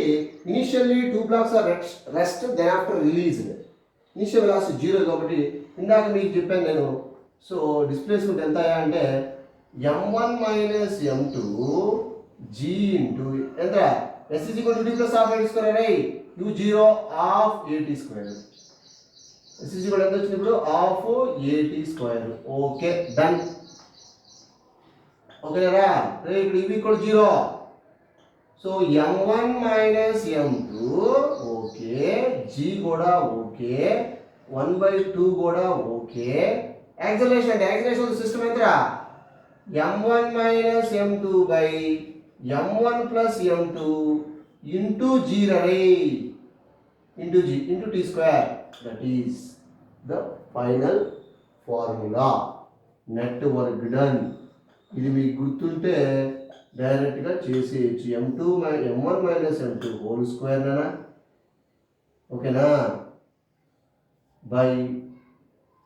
[SPEAKER 1] initially 2 blocks are rest, then after released. Initial velocity 0 కాబట్టి ఇందాక మీకు చెప్పాను నేను. సో డిస్ప్లేస్మెంట్ ఎంత అంటే M1 minus M2 G into ఎంత, S is equal to D plus half AT square ray, U0 half AT square. S is equal to ఎంత వచ్చింది ఇప్పుడు, half AT square. Okay, done. ఓకేనా రే, ఇప్పుడు ఇవి equal 0. So M1 minus M2 okay, G కూడా okay, 1/2 కూడా okay. Acceleration system ఎంతరా, M1 minus M2 by M1 plus M2 into G ray, into G into T square. That is the final formula, net work done. ఇది మీకు గుర్తుంటే డైరెక్ట్గా చేసేయచ్చు. M1 minus M2 whole square నానా, ఓకేనా, by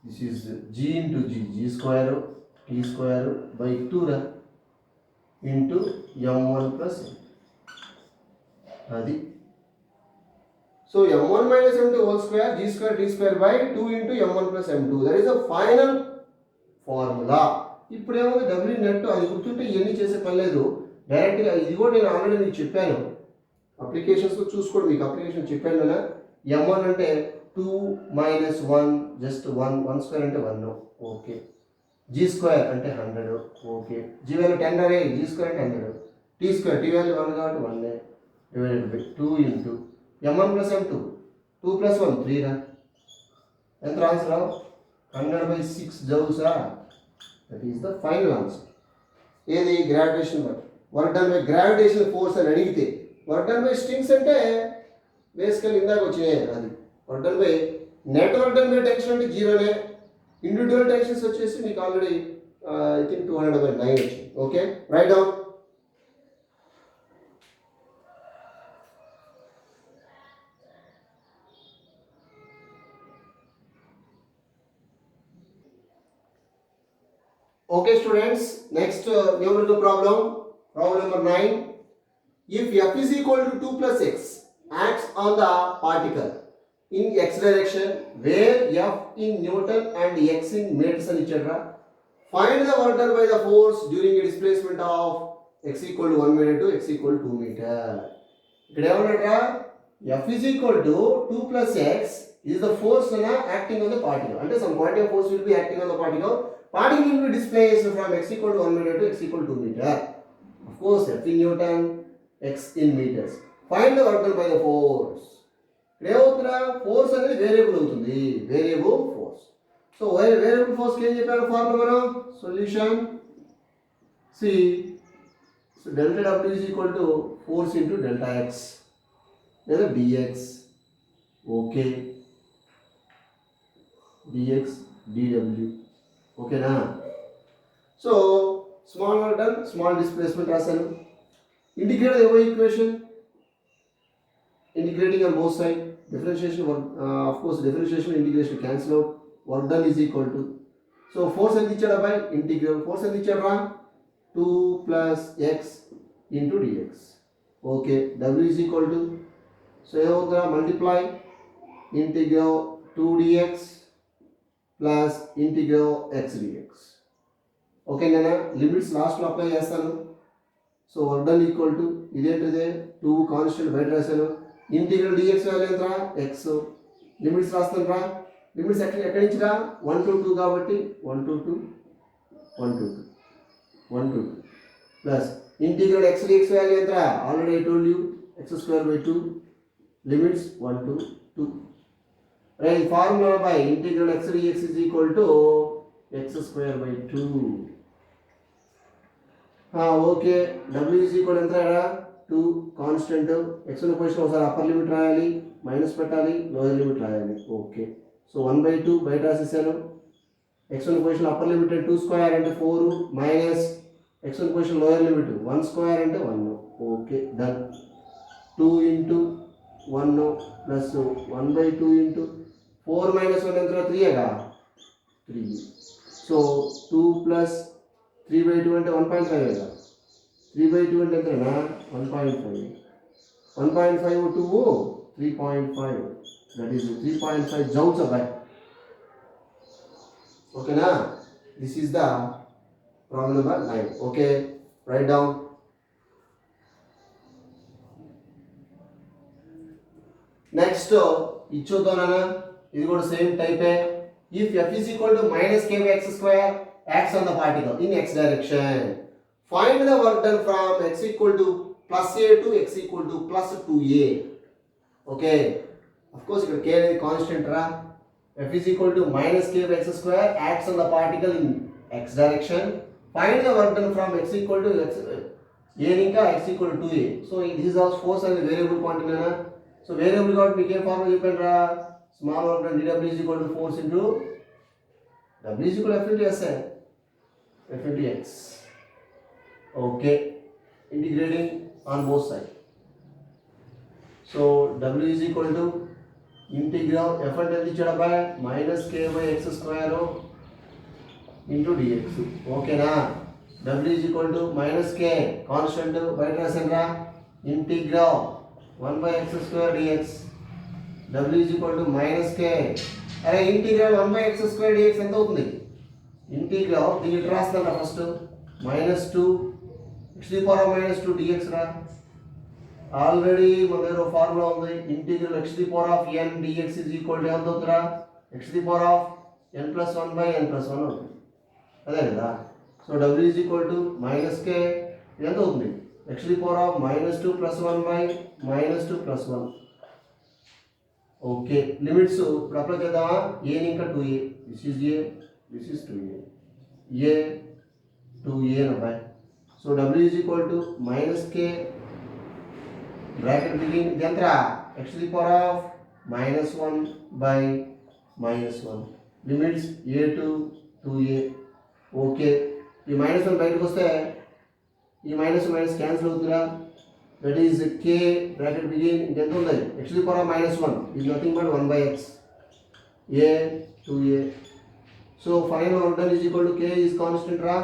[SPEAKER 1] this is G into G, G square, T square by 2 రా. Into m1 plus అది. So m1 minus m2 whole square g square d square by 2 into m1 plus m2. That is the final formula. ఇప్పుడు ఏమవుతుంది W net అది గుర్తుంటే ఇవన్నీ చేసే పని లేదు. డైరెక్ట్గా ఇది కూడా నేను ఆల్రెడీ మీకు చెప్పాను అప్లికేషన్స్లో చూసుకోండి. మీకు అప్లికేషన్ చెప్పాను కదా m1 అంటే 2 minus 1 జస్ట్ 1 స్క్వేర్ అంటే 1 ఓకే. జీ స్క్వేర్ అంటే 100 ఓకే. జీ వాల్యూ 10 అరే జీ స్క్వేర్ అంటే 100. టీ స్క్వేర్ టీ వాల్యూ 1 కాబట్టి 1 divided by 2 into m1 plus m2 2 plus 1 3 రా ఎంత ఆన్సర్ 100/6 జౌల్సా. That is the final answer. ఏది gravitation work done by gravitation force అని అడిగితే వర్క్ డన్ బై స్ట్రింగ్స్ అంటే బేసికల్ ఇందాక వచ్చినాయి అది. Work done by net work done by tension అంటే జీరోనే. ఇండివిజువల్ టెన్షన్స్ వచ్చేసి మీకు ఆల్రెడీ ఐ థింక్ 200/9 వచ్చింది. Okay right down. Okay students, next numerical problem number 9. If f is equal to 2 plus x acts on the particle in x direction where f in Newton and x in meters and etc. Find the work done by the force during a displacement of x equal to 1 meter to x equal to 2 meter. ఇక్కడ ఏమన్నారా f is equal to 2 plus x is the force acting on the particle. అంటే some quantity of force will be acting on the particle. Particle will be displaced from x equal to 1 meter to x equal to 2 meter. Of course, f in Newton, x in meters. Find the work done by the force. Force అనేది variable అవుతుంది. Variable force. So variable force కి ఏం చెప్పారు formula మనం solution C so delta w is equal to force into delta x లేదా dx. Okay dx dw ఓకేనా. So small work done small displacement రాశాను. Integrate the equation integrating on both side differentiation of course differentiation integration cancel out work done is equal to so force ఎంత ఇచ్చాడు అబ్బాయి integral force ఎంత ఇచ్చాడు రా 2 plus x into dx. Okay w is equal to so ఏమవుతుందా multiply integral 2 dx plus integral x dx. Okay నేను limits లాస్ట్లో apply చేస్తాను. So work done equal to ఇదేంటిదే 2 కాన్స్టెంట్ బయట రాశాను. ఇంటిగ్రల్ dx వాల్యూ ఎంత x లిమిట్స్ రాస్తాను రా. లిమిట్స్ ఎక్కడి నుంచి రా 1 to 2 కాబట్టి 1 to 2 1 to 2 1 to 2 plus integral x dx value ఎంత already I told you x²/2 limits 1 to 2. Right, formula by integral x dx is equal to x²/2. Okay w is equal ఎంత 2 constant x ఉన్న position ఒకసారి upper limit రాయాలి minus పెట్టాలి lower limit రాయాలి. Okay so 1/2 బయట రాసేసాను. x ఉన్న position upper limit 2² అంటే 4 minus x ఉన్న పొజిషన్ లోయర్ లిమిట్ 1² అంటే 1. Okay done. 2 into 1 plus 1/2 into 4 minus 1 ఎంత 3 3. సో 2 plus 3/2 అంటే 1.5 3/2 అంటే ఎంతనా 1.5 1.5 2 3.5 దట్ ఈస్ 3.5 జౌల్స్ అబ్బాయి. ఓకేనా this is the problem number 9. Okay right down. Next ఇచ్చొద్దానా ఇది కూడా సేమ్ టైపే. If f is equal to minus k by x square acts on the particle in x direction, find the work done from x equal to plus a to x equal to plus 2a. Okay, of course ఇక్కడ k అనేది constant రా. f is equal to minus k by x square acts on the particle in x direction. Find the work done from x equal to x a ఇంకా x equal to 2a. So this is also force and variable quantity na. So variable కాబట్టి మీకు ఏం formula చెప్పాను రా small work done dw is equal to force into w is equal to f into s f into x. Okay, integrating on both sides. So w is equal to integral f అంటే ఎంత ఇచ్చాడు అబ్బాయి minus k by x square into dx. ఓకేనా W is equal to minus k constant బయట రాసానురా integral 1 by x square dx W is equal to minus k అరే integral 1 by x square dx ఎంత అవుతుంది integral దీన్ని రాస్తాను first -2 x to the power of -2 dx రా already మన దగ్గర formula ఉంది integral x to the power of n dx is equal to ఎంత అవుతుందిరా x to the power of n plus 1 by n plus 1 అవుతుంది అదే కదా so w is equal to minus k ఎంత అవుతుంది x to the power of -2 plus 1 by -2 plus 1 okay limits ఇప్పుడు apply చేద్దామా a ని ఇంకా 2a this is a this is 2a a 2a నా so w is equal to minus k bracket begin dentra x to the power of -1 by -1 limits a to 2a okay ఈ -1 బయటకు వస్తే ఈ minus minus cancel అవుతుందా that is k bracket begin ఎంత ఉంది x to the power of -1 is nothing but 1 by x a 2a so final order is equal to k is constant రా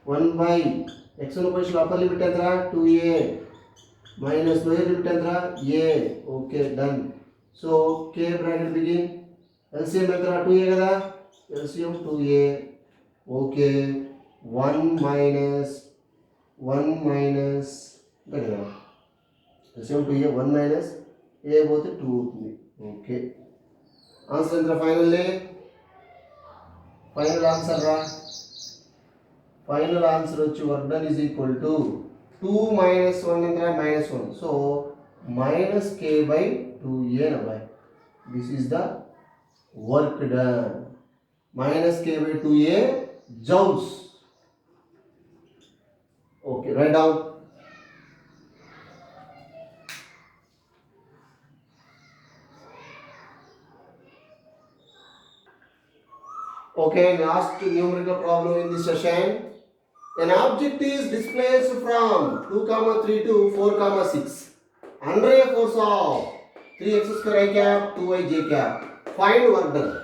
[SPEAKER 1] 1 by x ఉన్న position upper limit ఎంతరా 2a minus lower limit ఎంతరా a okay done so k bracket begin LCM ఎంతరా 2a కదా LCM 2a okay 1 minus అంతే కదా LCM 2a 1 minus a పోతే 2 అవుతుంది ఓకే ఆన్సర్ ఎంతరా ఫైనల్ ఆన్సర్ రా ఫైనల్ ఆన్సర్ వచ్చి work done is equal to 2 minus 1 ఎంతరా -1 so minus k by 2a నా this is the work done minus k by 2a joules okay write down okay last numerical problem in this session an object is displaced from 2, 3 to 4, 6 under a force of 3x square I cap 2y j cap find work done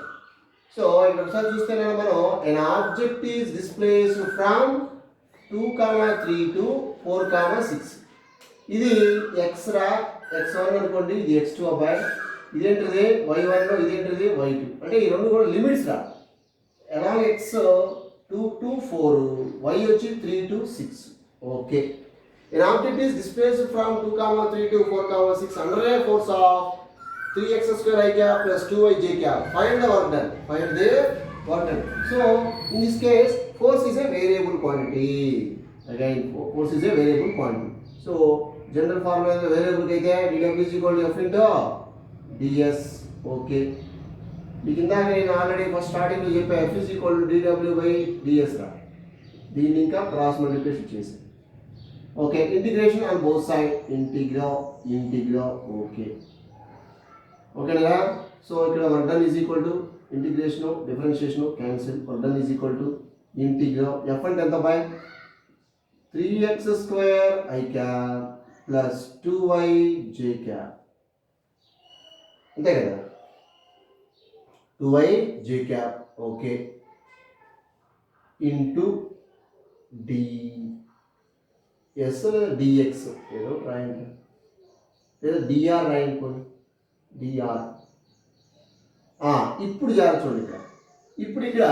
[SPEAKER 1] so ఇక్కడ ఒకసారి చూస్తే మనం an object is displaced from 2, 3 to 4, 6 ఇది x రా x1 అనుకోండి ఇది x2 అబ్బాయి ఇదేంటిది y1 ఇదేంటిది y2 అంటే ఈ రెండు కూడా లిమిట్స్ రా along x 2 to 4 y వచ్చి 3 to 6 okay an object is displaced from 2, 3 to 4, 6 under a force of 3x square I cap plus 2y j cap find the work done so in this case force is a variable quantity again force is a variable quantity so general formula is a variable kaithe dw is equal to f into ds okay మీకు ఇందాక నేను already first స్టార్టింగ్లో చెప్పా f is equal to dw by ds రా దీన్ని ఇంకా cross multiplication చేసాను okay integration on both side integral okay ఓకేనా సో ఇక్కడ work done is equal to integration differentiation cancel work done is equal to integral f అంటే ఎంత by 3x square I cap plus 2y j cap అంతే కదా 2y j cap okay into ds dx ఏదో రాయండి లేదా dr రాయనుకోండి dr ఇప్పుడు చూడండి ఇక్కడ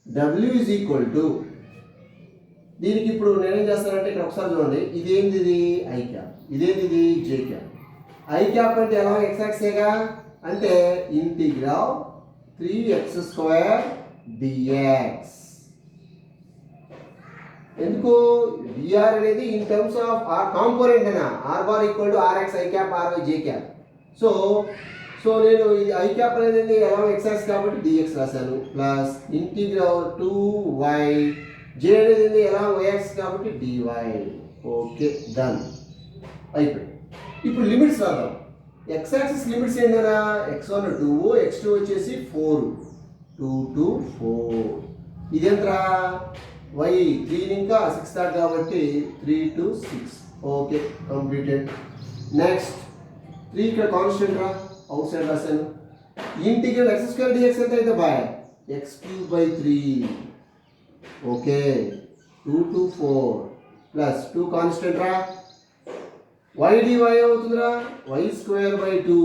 [SPEAKER 1] w is equal to దీనికి ఇప్పుడు నేనేం చేస్తానంటే ఇక్కడ ఒకసారి చూడండి ఇదేంది ఇది i క్యాప్ ఇదేంది ఇది j క్యాప్ i క్యాప్ అంటే ఎలా x యాక్సిస్గా అంటే ఇంటిగ్రల్ 3x స్క్వేర్ dx ఎందుకు dr అనేది in terms of r component అనా r bar equal to rx i cap ry j cap so నేను ఇది i క్యాప్ అనేది ఎలా x యాక్సిస్ కాబట్టి dx రాశాను ప్లస్ ఇంటిగ్రల్ 2y j అనేది ఎలా y యాక్సిస్ కాబట్టి dy ఓకే డన్ అయిపోయింది ఇప్పుడు లిమిట్స్ రాద్దాం x యాక్సిస్ లిమిట్స్ ఏంటన్నా x1 2 x2 వచ్చేసి 4 2 to 4 ఇదేంట్రా y 3 ఇంకా 6 దాకా కాబట్టి 3 to 6 ఓకే కంప్లీటెడ్ నెక్స్ట్ 3 ఇక్కడ కాన్స్టెంట్ రా అవుట్ సైడ్ రాశాను ఇంటిగ్రల్ x స్క్వేర్ dx ఎంత అయితే bye x cube by 3. Okay. 2 to 4 plus 2 constant రా. y dy అవుతుందిరా. y square by 2.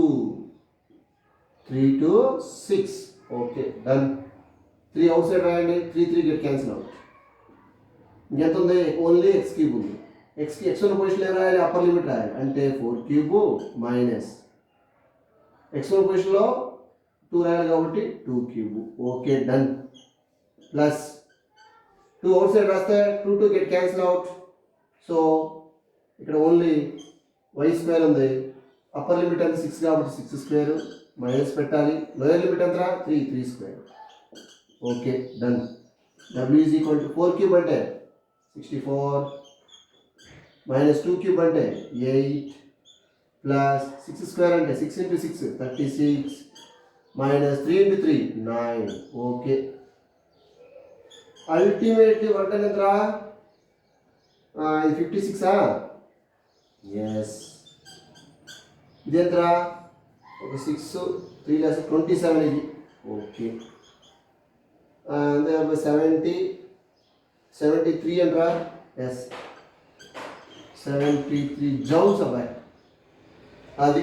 [SPEAKER 1] 3 to 6. Okay, done. 3 outside రాయండి. 3 get cancel out. ఇంకెంత ఉంది? ఓన్లీ x క్యూబ్ ఉంది. x ఉన్న పొజిషన్లో ఏం రాయాలి? అప్పర్ లిమిట్ రాయాలి. అంటే 4 క్యూబ్ మైనస్ x ఉన్న పొజిషన్లో 2 రాయాలి కాబట్టి 2 cube. Okay, done. Plus 2 out side రాస్తే 2 గెట్ క్యాన్సిల్ అవుట్. సో ఇక్కడ ఓన్లీ y స్క్వేర్ ఉంది. అప్పర్ లిమిట్ అంటే 6 కాబట్టి 6 స్క్వేర్ మైనస్ పెట్టాలి. లోయర్ లిమిట్ ఎంత? 3 square. Okay, done. w is equal to 4 cube అంటే 64 మైనస్ 2 క్యూబ్ అంటే 8 ప్లస్ 6 స్క్వేర్ అంటే 6 into 6 36 minus 3 into 3 9. Okay, ultimately work ఎంతరా? ఇది 56ఆ? ఎస్. ఇది ఎంతరా? ఒక 6 3 లెస్ 27 ఇది. ఓకే, 73 అంటరా? ఎస్, 73 జౌల్స్ అబ్బాయి. అది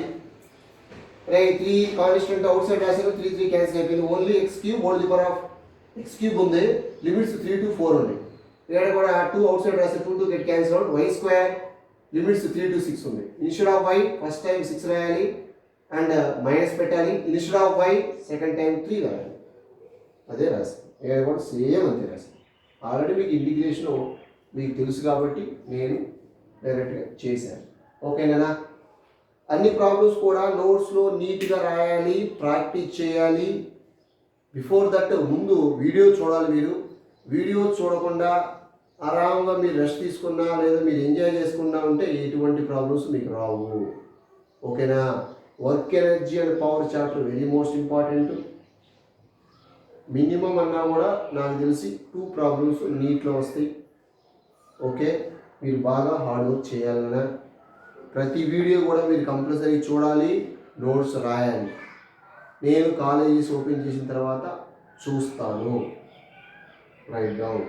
[SPEAKER 1] రే 3 కాన్స్టెంట్ అవుట్ సైడ్ రాశారు. 3 క్యాన్సిల్ అయిపోయింది. Only x cube whole the power of x cube ఉంది. లిమిట్స్ 3 to 4 ఉంది. ఇక్కడ కూడా 2 అవుట్ సైడ్ రాశారు. 2 get cancel out. y square limits 3 to 6 ఉంది. Instead of y first time 6 రాయాలి అండ్ మైనస్ పెట్టాలి. Instead of y second time 3 రాయాలి. అదే రాశాను. ఇక్కడ కూడా సేమ్ అంతే రాశాను. ఆల్రెడీ మీకు ఇంటిగ్రేషన్ మీకు తెలుసు కాబట్టి నేను డైరెక్ట్గా చేశాను. ఓకేనా? అన్ని ప్రాబ్లమ్స్ కూడా నోట్స్లో నీట్గా రాయాలి, ప్రాక్టీస్ చేయాలి. బిఫోర్ దట్ ముందు వీడియో చూడాలి. మీరు వీడియో చూడకుండా ఆరాంగా మీరు రెస్ట్ తీసుకున్నా లేదా మీరు ఎంజాయ్ చేసుకున్నా ఉంటే ఎటువంటి ప్రాబ్లమ్స్ మీకు రావు. ఓకేనా? Work energy and power chapter very most important. Minimum అన్నా కూడా నాకు తెలిసి 2 ప్రాబ్లమ్స్ నీట్లో వస్తాయి. ఓకే, మీరు బాగా హార్డ్ వర్క్ చేయాలన్నా ప్రతి వీడియో కూడా మీరు కంపల్సరీ చూడాలి, నోట్స్ రాయాలి. నేను కాలేజెస్ ఓపెన్ చేసిన తర్వాత చూస్తాను. Right down.